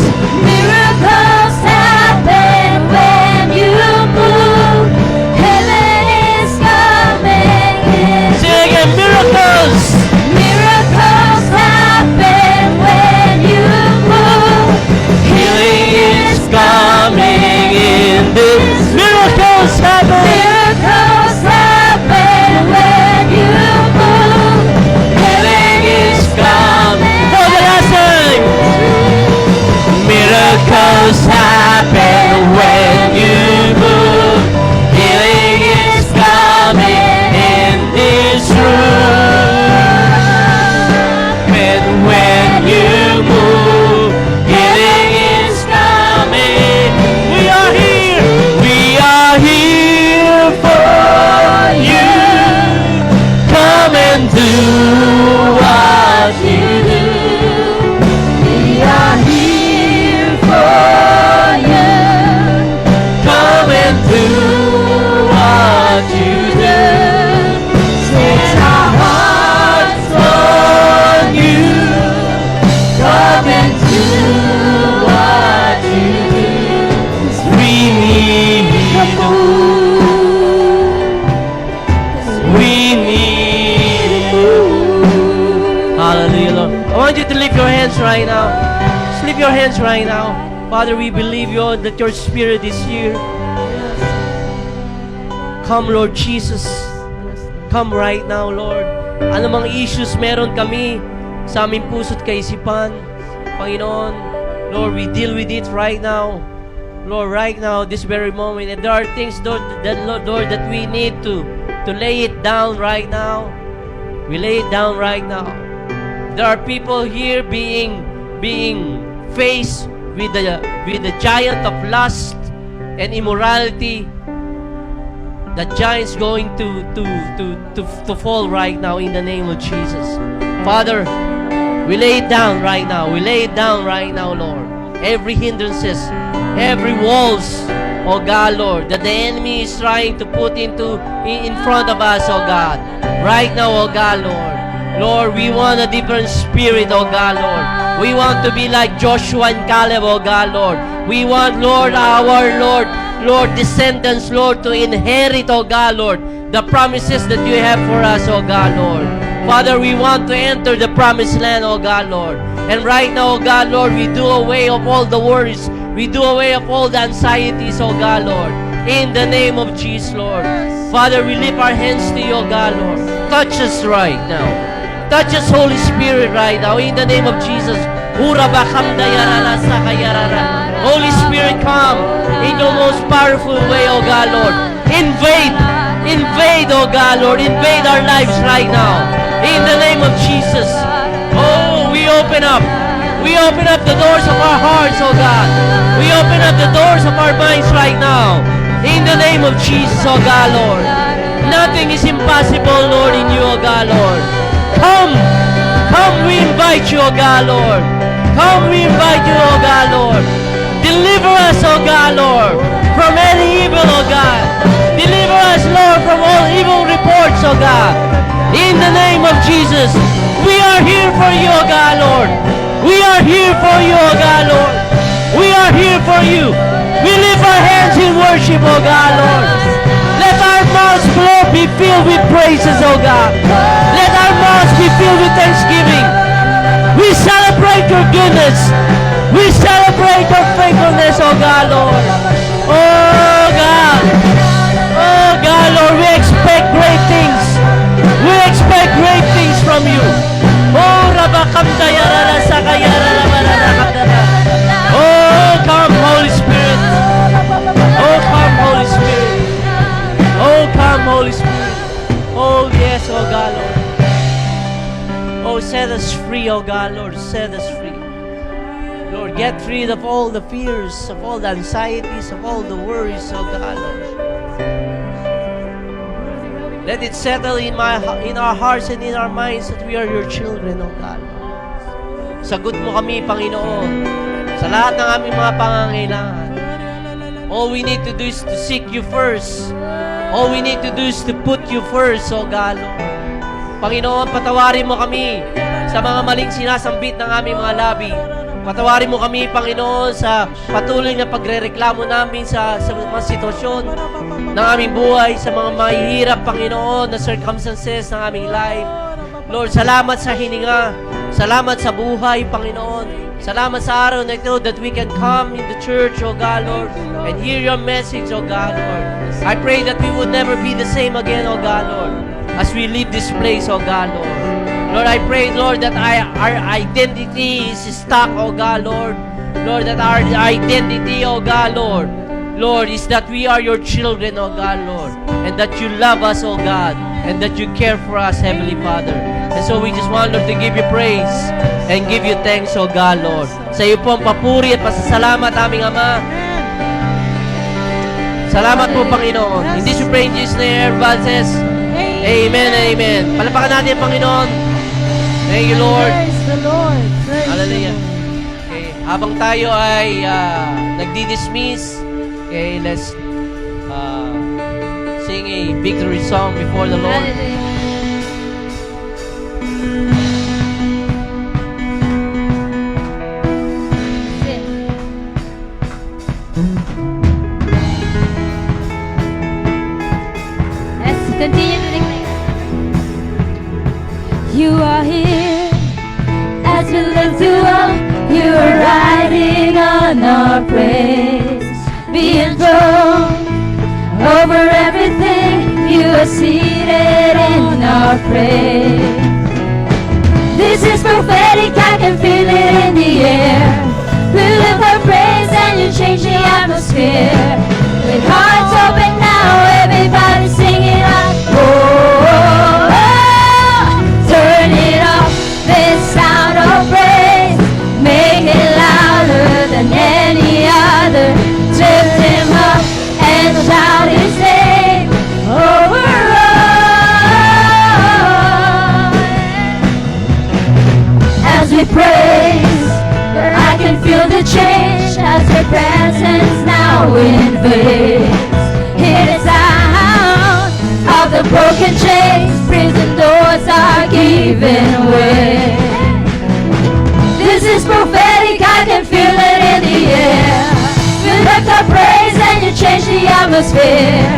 Miracles happen when you move. Heaven is coming in. Sing again, miracles. Miracles happen when you move. Healing is coming in this. Miracles happen. Miracles happen when you move. Healing is coming. For the last time. Miracles happen when you move. Healing is coming in this room. When you move, healing is coming. We are here. We are here for you. Come and do what you do. We are here for you. Come and do what you do. Set our hearts on you. Come and do what you do. We need you. We need you. Hallelujah, Lord. I want you to lift your hands right now. Just lift your hands right now. Father, we believe you that your Spirit is here. Come, Lord Jesus. Come right now, Lord. Ano mang issues meron kami sa aming puso't kaisipan, Panginoon, Lord, we deal with it right now. Lord, right now, this very moment. And there are things, Lord, that we need to lay it down right now. We lay it down right now. There are people here being faced with the giant of lust and immorality. That giant's going to fall right now in the name of Jesus. Father, we lay it down right now. We lay it down right now, Lord. Every hindrances, every walls, oh God, Lord, that the enemy is trying to put in front of us, oh God. Right now, oh God, Lord. Lord, we want a different spirit, oh God, Lord. We want to be like Joshua and Caleb, oh God, Lord. We want, Lord, our Lord, descendants, Lord, to inherit, oh God, Lord, the promises that you have for us, oh God, Lord. Father, we want to enter the promised land, oh God, Lord. And right now, oh God, Lord, we do away of all the worries. We do away of all the anxieties, oh God, Lord. In the name of Jesus, Lord. Father, we lift our hands to you, oh God, Lord. Touch us right now. Touch us, Holy Spirit, right now. In the name of Jesus. Holy Spirit, come in your most powerful way, oh God, Lord. Invade, oh God, Lord. Invade our lives right now. In the name of Jesus. Oh, we open up. We open up the doors of our hearts, oh God. We open up the doors of our minds right now. In the name of Jesus, oh God, Lord. Nothing is impossible, Lord, in you, oh God, Lord. Come, we invite you, oh God, Lord. Come, we invite you, oh God, Lord. Deliver us, oh God, Lord, from any evil, oh God. Deliver us, Lord, from all evil reports, oh God. In the name of Jesus, we are here for you, oh God, Lord. We are here for you, oh God, Lord. We are here for you. We lift our hands in worship, oh God, Lord. Let our mouths, Lord, be filled with praises, oh God. Let our mouths be filled with thanksgiving. We celebrate your goodness. We celebrate your faithfulness, oh God, Lord. Oh God. Oh God, Lord, we expect great things. We expect great things from you. Oh, Rabakamdayarala Sakayarala Baranakatara. Oh, come, Holy Spirit. Oh, come, Holy Spirit. Oh, come, Holy Spirit. Oh, yes, oh God, Lord. Oh, set us free, oh God, Lord. Set us free. Lord, get rid of all the fears, of all the anxieties, of all the worries, oh God, Lord. Let it settle in our hearts and in our minds that we are your children, oh God. Sagot mo kami, Panginoon, sa lahat ng aming mga pangangailangan. All we need to do is to seek you first. All we need to do is to put you first, oh God, Lord. Panginoon, patawarin mo kami sa mga maling sinasambit ng aming mga labi. Patawarin mo kami, Panginoon, sa patuloy na pagrereklamo namin sa mga sitwasyon ng aming buhay, sa mga mahihirap, Panginoon, na circumstances ng aming life. Lord, salamat sa hininga. Salamat sa buhay, Panginoon. Salamat sa araw na ito that we can come in the church, oh God, Lord, and hear your message, oh God, Lord. I pray that we would never be the same again, oh God, Lord, as we leave this place, oh God, Lord. Lord, I pray, Lord, that our identity is stuck, oh God, Lord. Lord, that our identity, oh God, Lord, is that we are your children, oh God, Lord, and that you love us, oh God, and that you care for us, Heavenly Father. And so we just want, Lord, to give you praise and give you thanks, oh God, Lord. Sa iyo po ang papuri at pasasalamat, aming Ama. Salamat po, Panginoon. In this we pray in Jesus' name, everybody says, Amen, Amen. Palapakan natin, Panginoon. Thank you, Lord. Praise the Lord. Praise Hallelujah. the Lord. Okay, habang tayo ay nagdi-dismiss, okay, let's sing a victory song before the Lord. Hallelujah. Let's continue to declare. You are here as we lift you up. You are riding on our praise, being thrown over everything. You are seated in our praise. This is prophetic, I can feel it in the air. We lift our praise and you change the atmosphere. With hearts open now, everybody sing it out. Oh, oh, oh. Turn it up, this sound of praise. Make it louder than any other. Lift him up and shout his name over all. As we praise, I can feel the change as your presence now invades. Hear the sound of the broken chains, prison doors are giving way. This is prophetic, I can feel it in the air. We lift our praise and you change the atmosphere.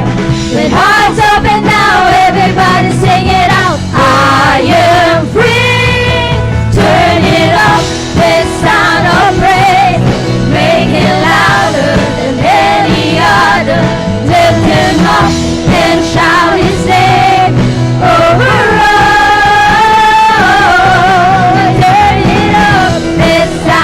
With hearts open now, everybody sing it out. I am free. Turn it up, this sound of praise. Make it louder than any other. Lift him up and shout his name over all. Turn it up, this sound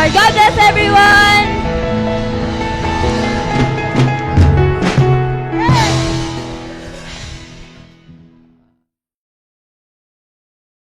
Lord. God bless everyone!